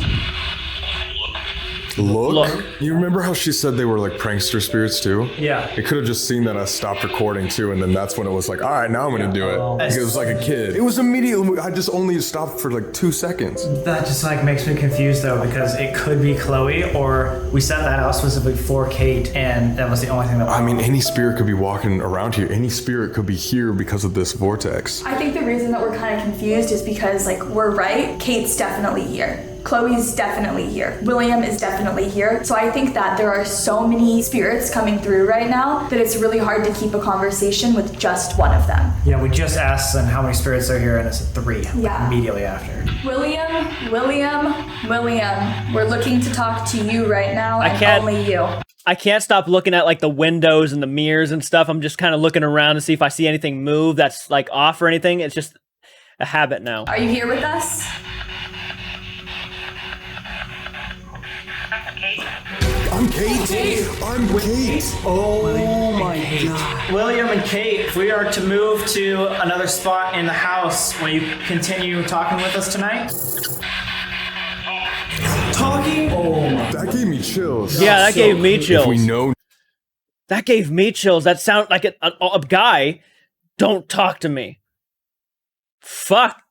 Look? You remember how she said they were like prankster spirits too? Yeah. It could have just seen that I stopped recording too, and then that's when it was like, all right, now I'm gonna do it. Because it was like a kid. It was immediate. I just only stopped for like 2 seconds. That just like makes me confused though, because it could be Chloe, or we set that out specifically for Kate, and that was the only thing that. I mean, any spirit could be walking around here. Any spirit could be here because of this vortex. I think the reason that we're kind of confused is because like we're right, Kate's definitely here. Chloe's definitely here. William is definitely here. So I think that there are so many spirits coming through right now that it's really hard to keep a conversation with just one of them. Yeah, we just asked them how many spirits are here, and it's 3. Yeah. Immediately after. William, we're looking to talk to you right now, and only you. I can't stop looking at like the windows and the mirrors and stuff. I'm just kind of looking around to see if I see anything move that's like off or anything. It's just a habit now. Are you here with us? I'm Kate. I'm Kate. Oh my god. William and Kate, if we are to move to another spot in the house, will you continue talking with us tonight? Talking? Oh my. That gave me chills. Yeah, that gave me chills. If we know That gave me chills. That sounded like a guy. Don't talk to me. Fuck.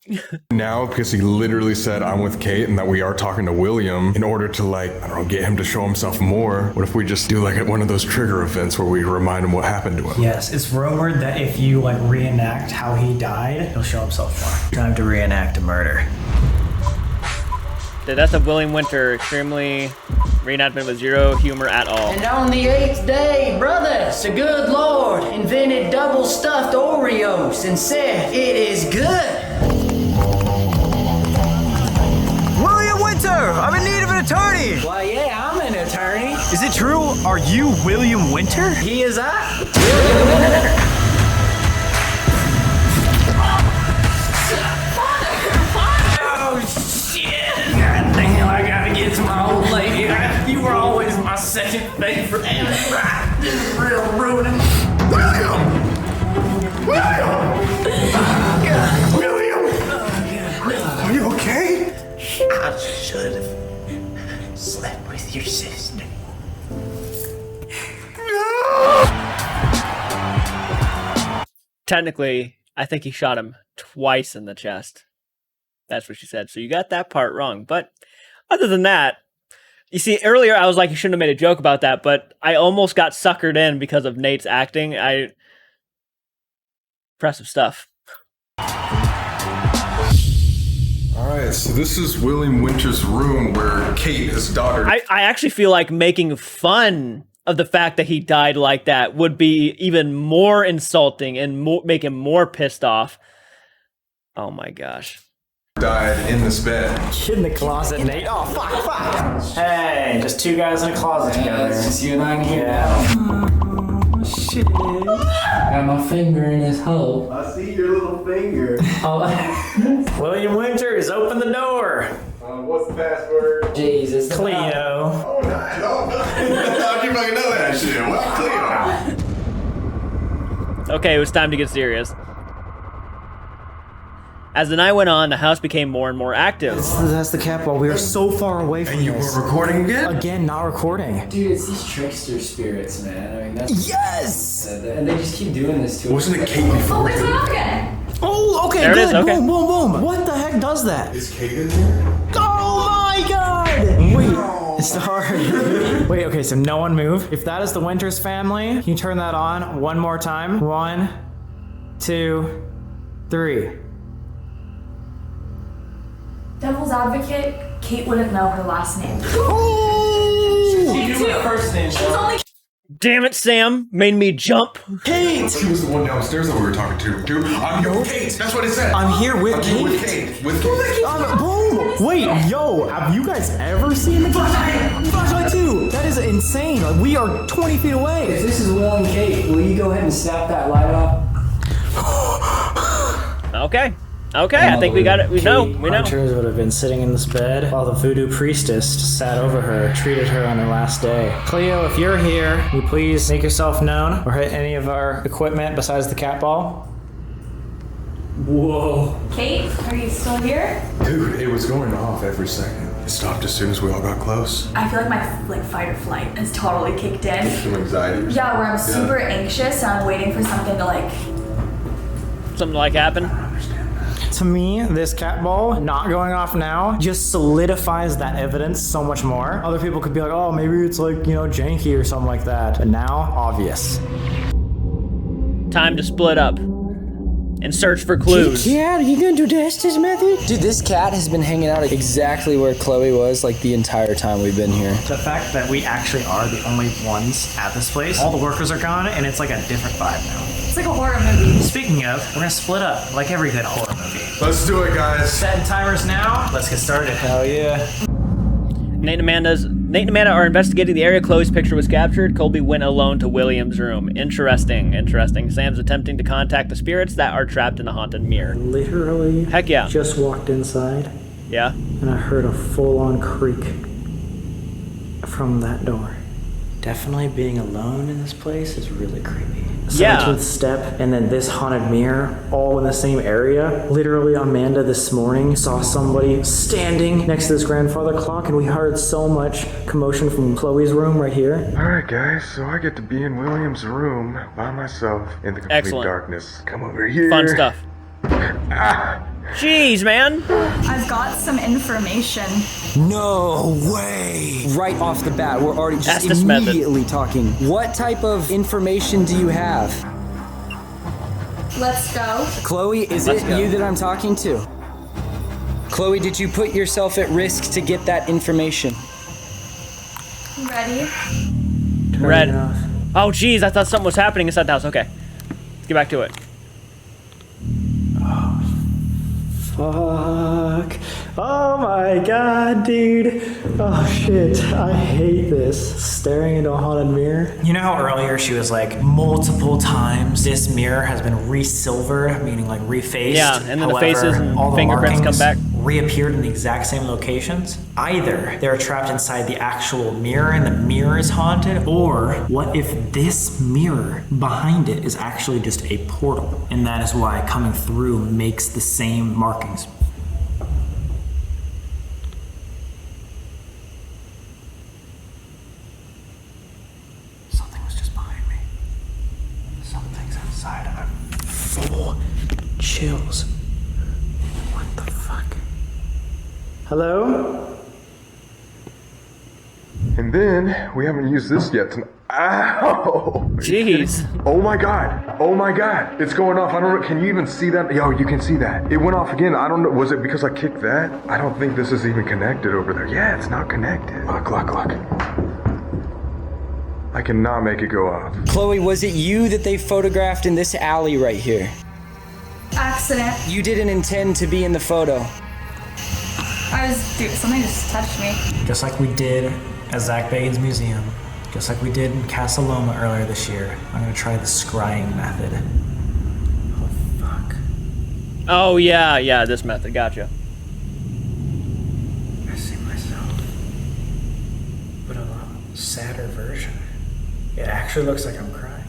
Now, because he literally said, I'm with Kate, and that we are talking to William in order to, like, I don't know, get him to show himself more. What if we just do, like, one of those trigger events where we remind him what happened to him? Yes, it's rumored that if you, like, reenact how he died, he'll show himself more. Time to reenact a murder. The death of William Winter, extremely reenactment with zero humor at all. And on the 8th day, brothers, the good Lord invented double stuffed Oreos and said, it is good. William Winter! I'm in need of an attorney! Why, yeah, I'm an attorney. Is it true? Are you William Winter? He is I, William Winter. I gotta get to my old lady. You were always my second favorite. This is real ruining. William! William! Are you okay? I should have slept with your sister. Technically, I think he shot him twice in the chest. That's what she said. So you got that part wrong. But other than that, you see, earlier I was like, you shouldn't have made a joke about that, but I almost got suckered in because of Nate's acting. Impressive stuff. Alright, so this is William Winter's room where Kate, his daughter... I actually feel like making fun of the fact that he died like that would be even more insulting and make him more pissed off. Oh my gosh. Died in this bed. Get in the closet, Nate. Oh, fuck. Hey, just two guys in a closet together. It's just you and I in here. Oh, shit. Got my finger in his hole. I see your little finger. Oh. William Winters, open the door. What's the password? Jesus. Cleo. Oh, nice. How'd you fucking know that shit? Well, Cleo. Okay, it was time to get serious. As the night went on, the house became more and more active. That's the cat ball. We are so far away from And you this. were recording again? Again, not recording. Dude, it's these trickster spirits, man. I mean, that's... Yes! And they just keep doing this to us. Wasn't it Kate before? There's an again. Oh, okay, There it good. is, okay. Boom, boom, boom. What the heck does that? Is Kate in there? Oh my god! Wait, it's hard. Wait, okay, so no one move. If that is the Winters family, can you turn that on one more time? 1, 2, 3. Devil's advocate, Kate wouldn't know her last name. She knew her first name. She was only Damn it, Sam. Made me jump. Kate! She was the one downstairs that we were talking to. Dude, I'm here with Kate. That's what it said. I'm here with I'm Kate. here with Kate. With Kate. Boom! Wait, yo, have you guys ever seen the flashlight? Flashlight 2! That is insane. Like, we are 20 feet away. If this is Will and Kate, will you go ahead and snap that light off? Okay. Okay, I think we got it. We know. Winters would have been sitting in this bed while the voodoo priestess sat over her, treated her on her last day. Cleo, if you're here, will you please make yourself known or hit any of our equipment besides the cat ball? Whoa. Kate, are you still here? Dude, it was going off every second. It stopped as soon as we all got close. I feel like my fight or flight has totally kicked in. Some anxiety. Or Yeah, where I'm super anxious and I'm waiting for something to Something like happen. To me, this cat ball not going off now just solidifies that evidence so much more. Other people could be like, oh, maybe it's like, you know, janky or something like that. But now, obvious. Time to split up and search for clues. Yeah, are you gonna do this method? Dude, this cat has been hanging out exactly where Chloe was like the entire time we've been here. The fact that we actually are the only ones at this place, all the workers are gone, and it's like a different vibe now. It's like a horror movie. Speaking of, we're gonna split up like every good horror movie. Let's do it, guys. Setting timers now. Let's get started. Hell yeah. Nate and Amanda are investigating the area Chloe's picture was captured. Colby went alone to William's room. Interesting. Sam's attempting to contact the spirits that are trapped in the haunted mirror. Literally. Heck yeah. Just walked inside, Yeah. and I heard a full-on creak from that door. Definitely being alone in this place is really creepy. Yeah. 17th step and then this haunted mirror all in the same area. Literally, Amanda this morning saw somebody standing next to this grandfather clock, and we heard so much commotion from Chloe's room right here. Alright guys, so I get to be in William's room by myself in the complete Excellent. darkness. Come over here. Fun stuff. Ah. Jeez, man. I've got some information. No way! Right off the bat, we're already just Estes method. immediately talking. What type of information do you have? Let's go. Chloe, is Let's it go. you that I'm talking to? Chloe, did you put yourself at risk to get that information? Ready? Red. Oh, jeez, I thought something was happening inside the house. Okay. Let's get back to it. Fuck. Oh my god, dude. Oh shit. I hate this. Staring into a haunted mirror. You know how earlier she was like, multiple times this mirror has been re-silvered, meaning like refaced? Yeah, and then the However, faces and all the fingerprints come markings back. reappeared in the exact same locations. Either they're trapped inside the actual mirror and the mirror is haunted, or what if this mirror behind it is actually just a portal? And that is why coming through makes the same markings. Something was just behind me. Something's inside and I'm full chills. What the fuck? Hello? And then we haven't used this yet. Ow! Jeez. Oh my god! Oh my god! It's going off. I don't know. Can you even see that? Yo, you can see that. It went off again. I don't know. Was it because I kicked that? I don't think this is even connected over there. Yeah, it's not connected. Look. I cannot make it go off. Chloe, was it you that they photographed in this alley right here? Accident. You didn't intend to be in the photo. Dude, something just touched me. Just like we did at Zach Bagan's museum, just like we did in Casa Loma earlier this year, I'm gonna try the scrying method. Oh, fuck. Oh, yeah, this method. Gotcha. I see myself, but a lot sadder version. It actually looks like I'm crying.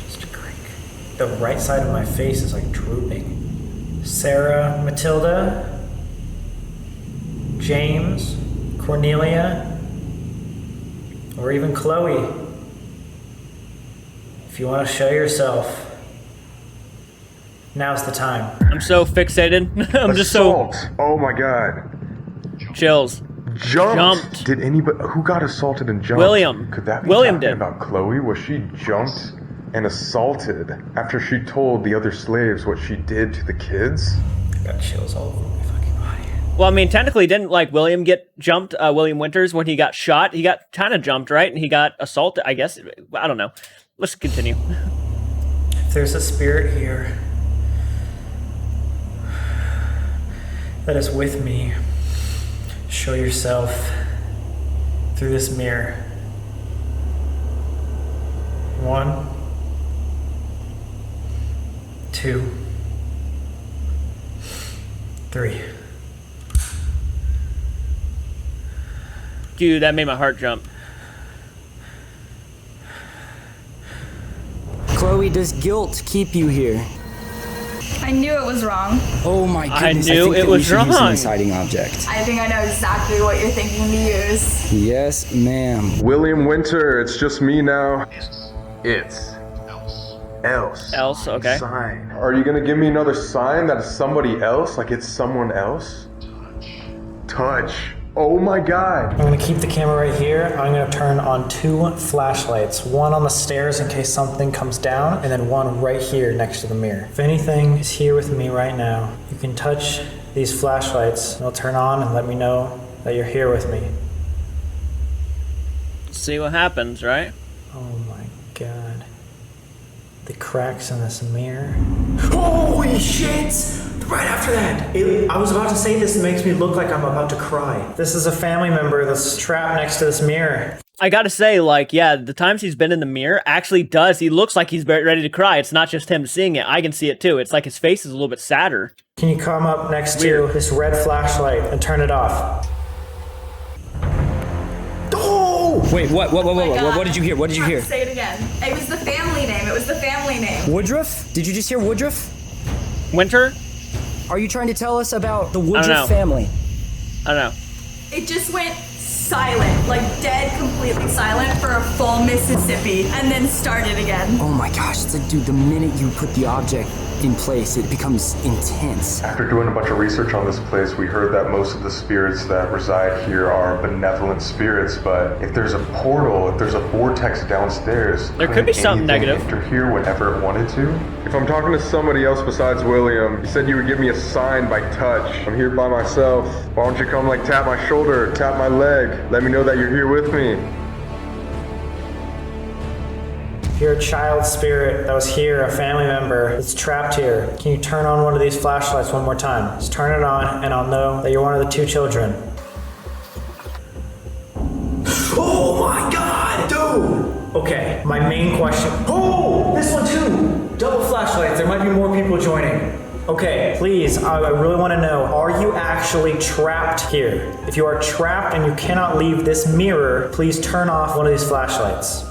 It's just a creak. The right side of my face is like drooping. Sarah, Matilda, James, Cornelia, or even Chloe. If you want to show yourself, now's the time. I'm so fixated. I'm just so Assault. Oh my god. chills. Jumped. Did anybody who got assaulted and jumped? William. Could that be William talking did. about Chloe? Was she jumped and assaulted after she told the other slaves what she did to the kids? I got chills all over my fucking body. Well, I mean, technically, didn't like William get jumped? William Winters, when he got shot, he got kind of jumped, right? And he got assaulted, I guess. I don't know. Let's continue. If there's a spirit here that is with me, show yourself through this mirror. 1, 2, 3. Dude, that made my heart jump. Chloe, does guilt keep you here? I knew it was wrong. Oh my goodness, I knew think it that we was should use an wrong. inciting object. I think I know exactly what you're thinking to use. Yes, ma'am. William Winter, it's just me now. It's else. Else, okay. Sign. Are you gonna give me another sign that is somebody else? Like it's someone else? Touch. Oh my god. I'm gonna keep the camera right here. I'm gonna turn on 2 flashlights. One on the stairs in case something comes down, and then one right here next to the mirror. If anything is here with me right now, you can touch these flashlights. They'll turn on and let me know that you're here with me. See what happens, right? Oh my god. The cracks in this mirror. Holy shit! Right after that, I was about to say this makes me look like I'm about to cry. This is a family member that's trapped next to this mirror. I gotta say, like, yeah, the times he's been in the mirror actually does. He looks like he's ready to cry. It's not just him seeing it. I can see it too. It's like his face is a little bit sadder. Can you come up next to this red flashlight and turn it off? Wait, what? What did you hear? What did you hear? Say it again. It was the family name. It was the family name. Woodruff? Did you just hear Woodruff? Winter? Are you trying to tell us about the Woodruff family? I don't know. It just went silent, like dead, completely silent for a full Mississippi, and then started again. Oh my gosh, it's like, dude, the minute you put the object in place, it becomes intense. After doing a bunch of research on this place, we heard that most of the spirits that reside here are benevolent spirits, but if there's a portal, if there's a vortex downstairs, there could be something negative. Enter here whenever it wanted to. If I'm talking to somebody else besides William, you said you would give me a sign by touch. I'm here by myself. Why don't you come like tap my shoulder, tap my leg, let me know that you're here with me. If you're a child spirit that was here, a family member that's trapped here, can you turn on one of these flashlights one more time? Just turn it on and I'll know that you're one of the 2 children. Oh my god, dude! Okay, my main question. Oh, this one too! Double flashlights, there might be more people joining. Okay, please, I really want to know, are you actually trapped here? If you are trapped and you cannot leave this mirror, please turn off one of these flashlights.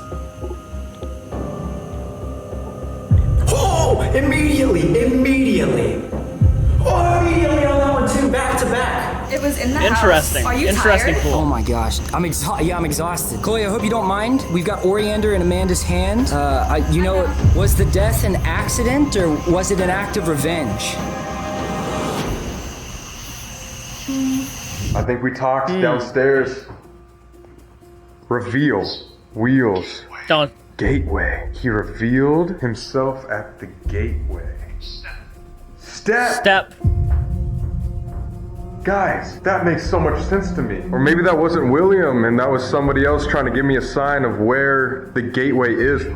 Oh, immediately! Oh, immediately on that one too, back to back. It was in the Interesting. house. Are you Interesting tired? pool. Oh my gosh, I'm exhausted. Chloe, I hope you don't mind. We've got Oriander in Amanda's hand. Was the death an accident or was it an act of revenge? I think we talked downstairs. Reveal. Wheels. Don't. Gateway. He revealed himself at the gateway. Step. Guys, that makes so much sense to me. Or maybe that wasn't William and that was somebody else trying to give me a sign of where the gateway is.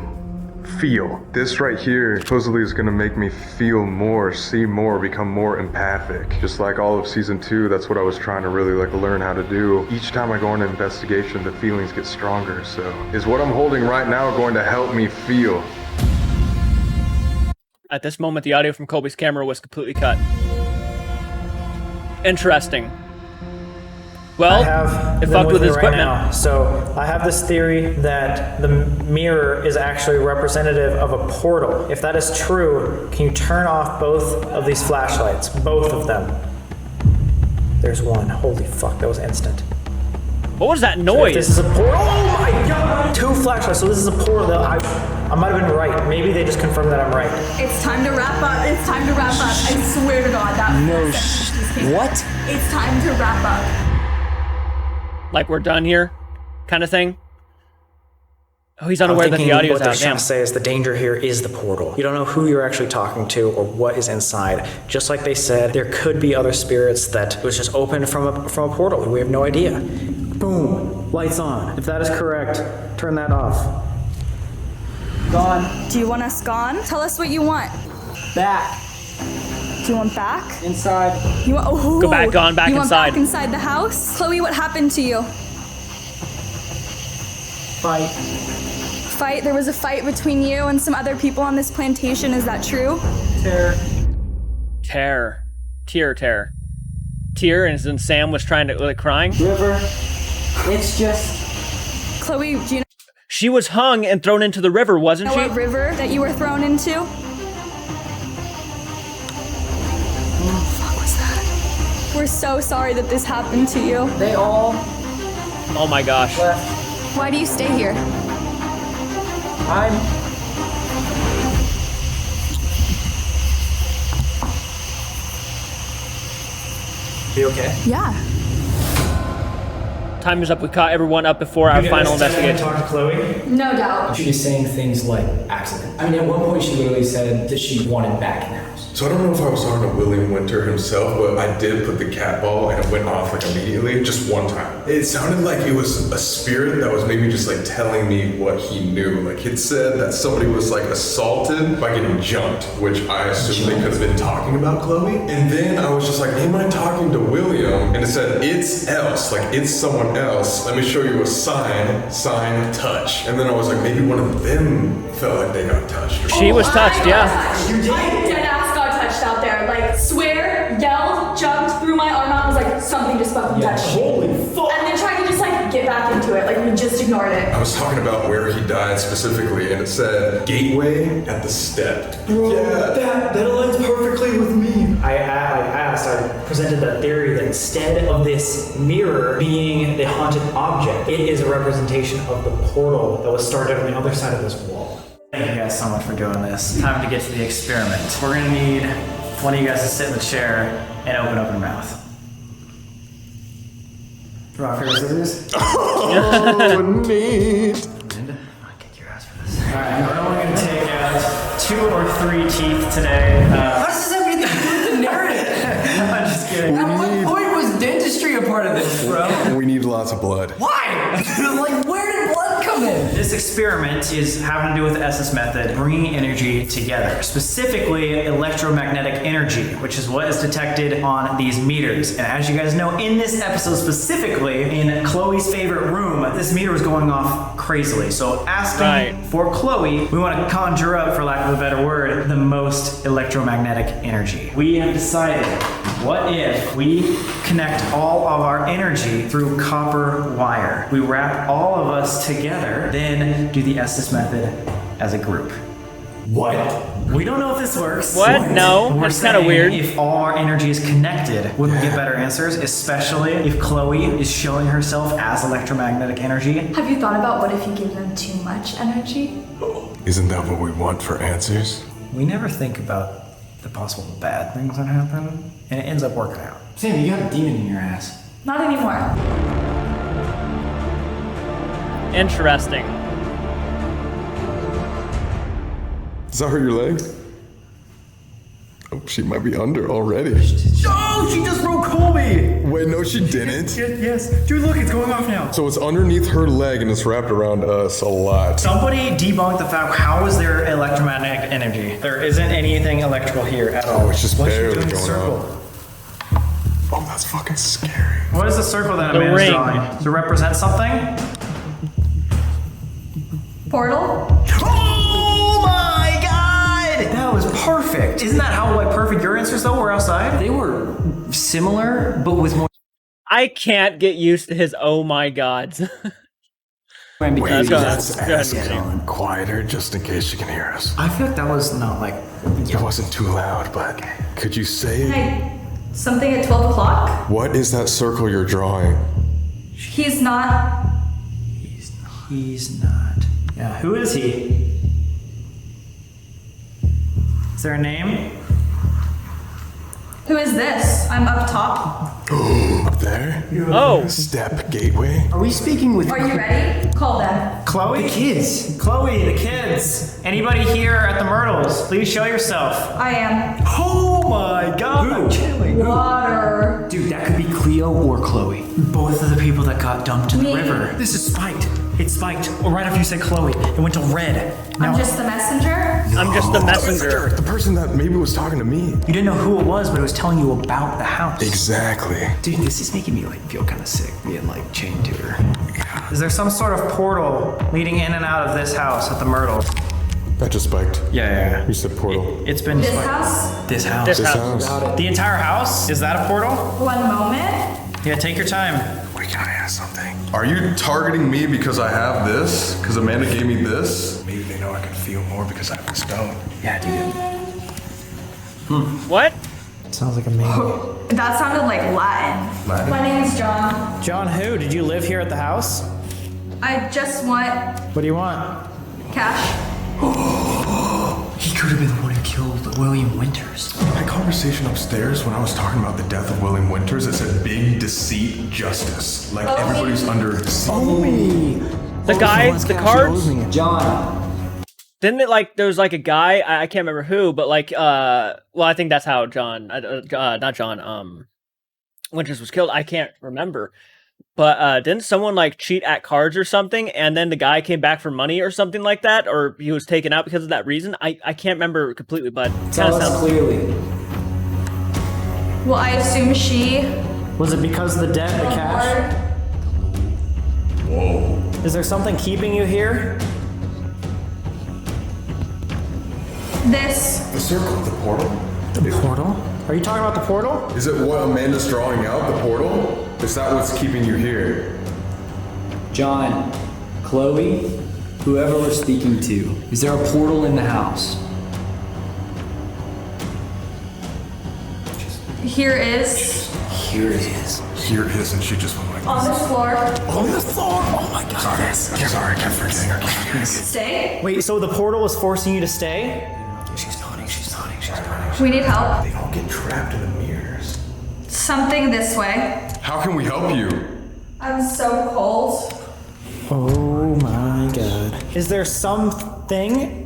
Feel. This right here supposedly is gonna make me feel more, see more, become more empathic. Just like all of season 2, that's what I was trying to really learn how to do. Each time I go on an investigation, the feelings get stronger. So is what I'm holding right now going to help me feel? At this moment, the audio from Colby's camera was completely cut. Interesting. Well, it fucked with his equipment. Now. So I have this theory that the mirror is actually representative of a portal. If that is true, can you turn off both of these flashlights? Both of them. There's one. Holy fuck, that was instant. What was that So noise? if this is a portal. Oh my god! 2 flashlights. So this is a portal. I might have been right. Maybe they just confirmed that I'm right. It's time to wrap up. It's time to wrap up. I swear to God, that What? It's time to wrap up. Like we're done here, kind of thing. Oh, he's unaware that the audio's What they're out. trying Damn. to say is the danger here is the portal. You don't know who you're actually talking to or what is inside. Just like they said, there could be other spirits that was just opened from a portal. We have no idea. Boom, lights on. If that is correct, turn that off. Gone. Do you want us gone? Tell us what you want. Back. Do you want back? Inside. You want? Oh, Go back, gone, back you inside. Want back inside the house? Chloe, what happened to you? Fight? There was a fight between you and some other people on this plantation. Is that true? Tear, and then Sam was trying to crying. River. It's just. Chloe, do you know? She was hung and thrown into the river, wasn't she? What river that you were thrown into? What the fuck was that? We're so sorry that this happened to you. They all. Oh my gosh. Left. Why do you stay here? You okay? Yeah. Time is up. We caught everyone up before our final investigation. Talk to Chloe. No doubt. She was saying things like accident. I mean, at one point she literally said that she wanted back in the house. So I don't know if I was talking to William Winter himself, but I did put the cat ball and it went off immediately, just one time. It sounded like it was a spirit that was maybe just telling me what he knew. It said that somebody was assaulted by getting jumped, which I assumed they could have been talking about Chloe. And then I was just like, am I talking to William? And it said, it's else, it's someone else. Let me show you a sign, touch. And then I was like, maybe one of them felt like they got touched. She was touched, yeah. You did. Dead ass got touched out there. Swear, yelled, jumped, threw my arm out, was like, something just fucking touched me. Holy fuck! And then tried to just like get back into it, like we just ignored it. I was talking about where he died specifically, and it said gateway at the step. Bro, Yeah. that aligns perfectly with me. I presented that theory that instead of this mirror being the haunted object, it is a representation of the portal that was started on the other side of this wall. Thank you guys so much for doing this. Time to get to the experiment. We're gonna need one of you guys to sit in the chair and open up your mouth. Rock, paper, scissors. Oh, neat. I'll kick your ass for this. Alright, we're only gonna take out 2 or 3 teeth today. How does this have anything to do with the narrative? I'm just kidding. At what point was dentistry a part of this, bro? We need lots of blood. Why? Like, where did blood come in? This experiment is having to do with the Estes method, bringing energy together, specifically electromagnetic energy, which is what is detected on these meters. And as you guys know, in this episode specifically, in Chloe's favorite room, this meter was going off crazily. So asking for Chloe, we want to conjure up, for lack of a better word, the most electromagnetic energy. We have decided, what if we connect all of our energy through copper wire? We wrap all of us together, then do the Estes method as a group. What? We don't know if this works. What? No, We're that's kind of saying weird. If all our energy is connected, would we get better answers? Especially if Chloe is showing herself as electromagnetic energy. Have you thought about what if you give them too much energy? Isn't that what we want for answers? We never think about the possible bad things that happen, and it ends up working out. Sam, you got a demon in your ass. Not anymore. Interesting. Does that hurt your leg? Oh, she might be under already. Oh, she just broke Colby! Wait, no, she didn't. Yes. Dude, look, it's going off now. So it's underneath her leg and it's wrapped around us a lot. Somebody debunked the fact, how is there electromagnetic energy? There isn't anything electrical here at all. Oh, it's just What's she barely doing in the going circle? on. Oh, that's fucking scary. What is the circle that The Amanda's ring. drawing? Does it represent something? Portal? Oh my god! That was perfect. Isn't that how perfect your answers though were outside? They were similar, but with more. I can't get used to his oh my gods. Wait, go ahead. let's Go ahead, ask Christine. Ellen quieter just in case she can hear us. I feel like that was not like. It wasn't too loud, but could you say it? Hey, something at 12 o'clock? What is that circle you're drawing? He's not. He's not. Yeah, who is he? Is there a name? Who is this? I'm up top. Up there? Oh. Step gateway? Are we speaking with? Are you ready? Call them. Chloe? The kids. Chloe, the kids. Anybody here at the Myrtles? Please show yourself. I am. Oh my god! Water. Dude, that could be Cleo or Chloe. Both of the people that got dumped in the Me. river. This is spiked. It spiked. Or right after you said Chloe, it went to red. Now, I'm just the messenger. I'm just the messenger. The person that maybe was talking to me. you didn't know who it was, but it was telling you about the house. Exactly. Dude, this is making me like feel kind of sick being like chained to her. Is there some sort of portal leading in and out of this house at the Myrtle? That just spiked. Yeah. You said portal. It's been This spiked. house? This house. This This house. house. The entire house? Is that a portal? One moment. Yeah, take your time. Wait, can I ask something? Are you targeting me because I have this? Because Amanda gave me this? Maybe they know I can feel more because I have the stone. Yeah, dude. What? Sounds like a maybe. That sounded like Latin. Latin? My name's John. John who? Did you live here at the house? I just want What do you want? cash. He could have been the one who killed William Winters. My conversation upstairs when I was talking about the death of William Winters, it said big deceit justice. Like Oh, everybody's me. under The guy, the cards? John. Didn't it like there was like a guy, I can't remember who, but like well, I think that's how John not John Winters was killed. I can't remember. But didn't someone like cheat at cards or something, and then the guy came back for money or something like that, or he was taken out because of that reason? I can't remember completely, but Tell us clearly. Well, I assume she. Was it because of the debt, the cash? Whoa. Is there something keeping you here? This. The circle, the portal. The portal? Are you talking about the portal? Is it what Amanda's drawing out, the portal? Is that what's keeping you here? John, Chloe, whoever we're speaking to, is there a portal in the house? Here is. Here it is. Here it is, and she just went like this. On this floor. On the floor? Oh my god. Sorry, I kept forgetting. I kept forgetting. Stay. Wait, so the portal is forcing you to stay? She's nodding, she's nodding, she's nodding. We need help. They all get trapped in the mirrors. Something this way. How can we help you? I'm so cold. Oh my god. Is there something?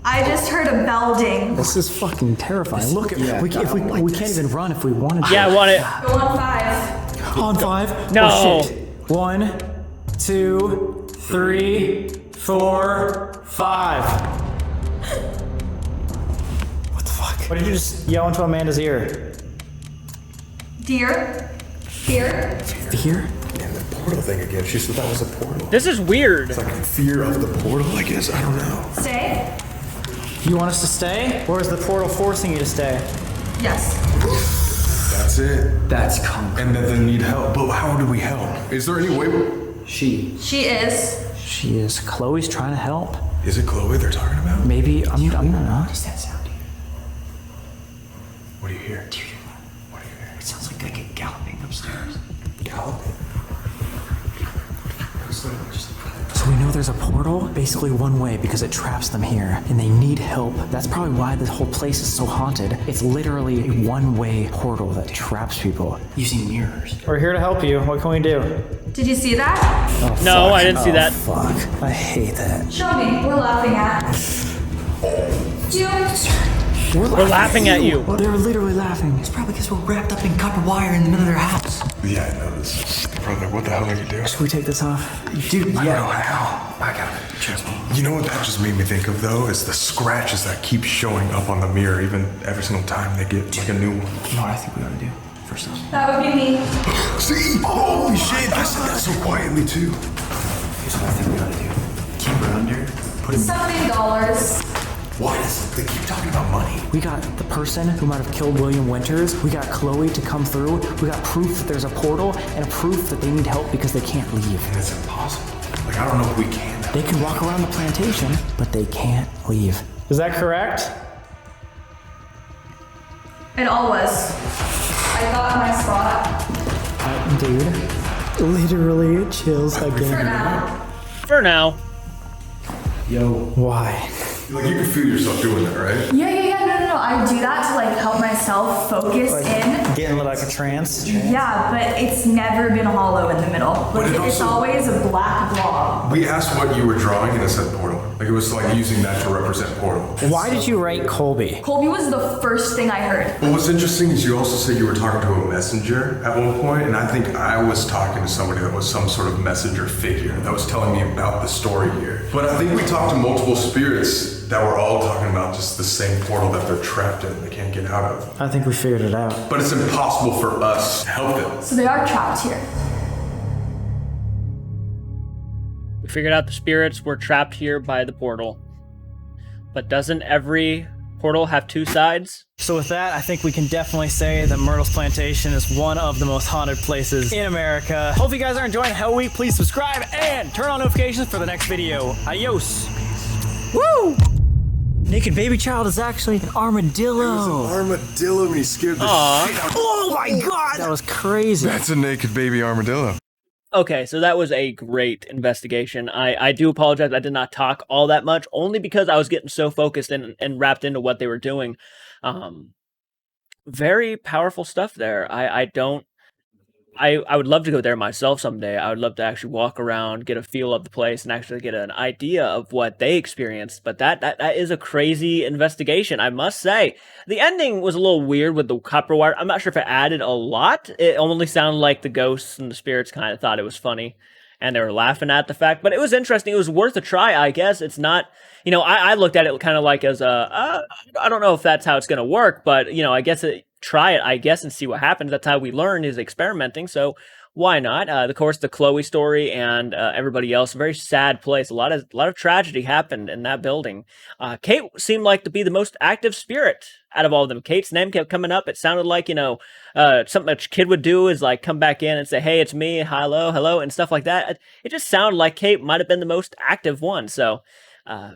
I just heard a bell ding. This is fucking terrifying. Look, we can't even run if we wanted to. Yeah, I want it. Go on 5. On 5? No. Oh, shit. 1, 2, 3, 4, 5. What the fuck? What did you just yell into Amanda's ear? Dear. Fear. Fear? And the portal thing again. She said that was a portal. This is weird. It's like fear of the portal, I guess. I don't know. Stay. You want us to stay? Or is the portal forcing you to stay? Yes. That's it. That's concrete. And then they need help. But how do we help? Is there any way? She. She is. She is. Chloe's trying to help. Is it Chloe they're talking about? Maybe. I'm not. What is that sound? What do you hear? What do you hear? It sounds like a galloping upstairs. Galloping? So we know there's a portal basically one way because it traps them here and they need help. That's probably why this whole place is so haunted. It's literally a one-way portal that traps people. Using mirrors. We're here to help you. What can we do? Did you see that? Oh, No, fuck. I didn't see that. Fuck. I hate that. Show me. We're laughing at. You. We're laughing at you. They're literally laughing. It's probably because we're wrapped up in copper wire in the middle of their house. Yeah, I know this. Brother, what the hell are you doing? Should we take this off? Dude, I don't know how. I got it. Trust me. You know what that just made me think of, though? Is the scratches that keep showing up on the mirror, even every single time they get like a new one. You know what I think we ought to do? First off. That would be me. See? Holy shit! I said that so quietly, too. Here's what I think we ought to do. Keep her under. Put him. Something dollars. Why does they keep talking about money? We got the person who might have killed William Winters. We got Chloe to come through. We got proof that there's a portal and proof that they need help because they can't leave. And it's impossible. Like, I don't know if we can. They can walk around the plantation, but they can't leave. Is that correct? It all was. I got my spot. Dude, literally chills For again. now. For now. Yo. Why? Like, you can feel yourself doing that, right? Yeah. No. I do that to like help myself focus in. Getting like a trance? Yeah, but it's never been hollow in the middle. But Like, it it's also- always a black blob. We asked what you were drawing, and it said portal. Like, it was like using that to represent portal. Why did you write Colby? Colby was the first thing I heard. Well, what's interesting is you also said you were talking to a messenger at one point, and I think I was talking to somebody that was some sort of messenger figure that was telling me about the story here. But I think we talked to multiple spirits that were all talking about just the same portal that they're trapped in, they can't get out of. I think we figured it out. But it's impossible for us to help them. So they are trapped here. We figured out the spirits were trapped here by the portal. But doesn't every portal have two sides? So with that, I think we can definitely say that Myrtle's Plantation is one of the most haunted places in America. Hope you guys are enjoying Hell Week. Please subscribe and turn on notifications for the next video. Adios. Woo! Naked baby child is actually an armadillo. It was an armadillo and he scared the shit out of me. Oh my god! That was crazy. That's a naked baby armadillo. Okay, so that was a great investigation. I do apologize. I did not talk all that much, only because I was getting so focused and wrapped into what they were doing. Very powerful stuff there. I would love to go there myself someday. I would love to actually walk around, get a feel of the place, and actually get an idea of what they experienced. But that is a crazy investigation, I must say. The ending was a little weird with the copper wire. I'm not sure if it added a lot. It only sounded like the ghosts and the spirits kind of thought it was funny, and they were laughing at the fact. But it was interesting. It was worth a try, I guess. It's not, I looked at it kind of like as I don't know if that's how it's going to work, but, I guess try it, I guess, and see what happens. That's how we learn, is experimenting. So why not? Of course, the Chloe story and everybody else. A very sad place. A lot of tragedy happened in that building. Kate seemed like to be the most active spirit out of all of them. Kate's name kept coming up. It sounded like, something a kid would do is like come back in and say, "Hey, it's me. Hello, hello," and stuff like that. It just sounded like Kate might have been the most active one. So.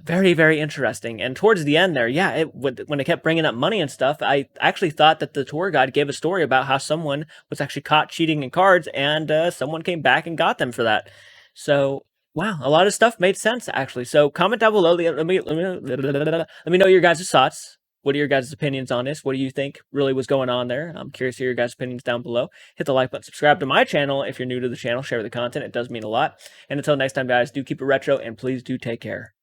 Very, very interesting. And towards the end there, yeah, when it kept bringing up money and stuff, I actually thought that the tour guide gave a story about how someone was actually caught cheating in cards, and someone came back and got them for that. So, wow, a lot of stuff made sense, actually. So comment down below. Let me know your guys' thoughts. What are your guys' opinions on this? What do you think really was going on there? I'm curious to hear your guys' opinions down below. Hit the like button, subscribe to my channel if you're new to the channel, share the content. It does mean a lot. And until next time, guys, do keep it retro, and please do take care.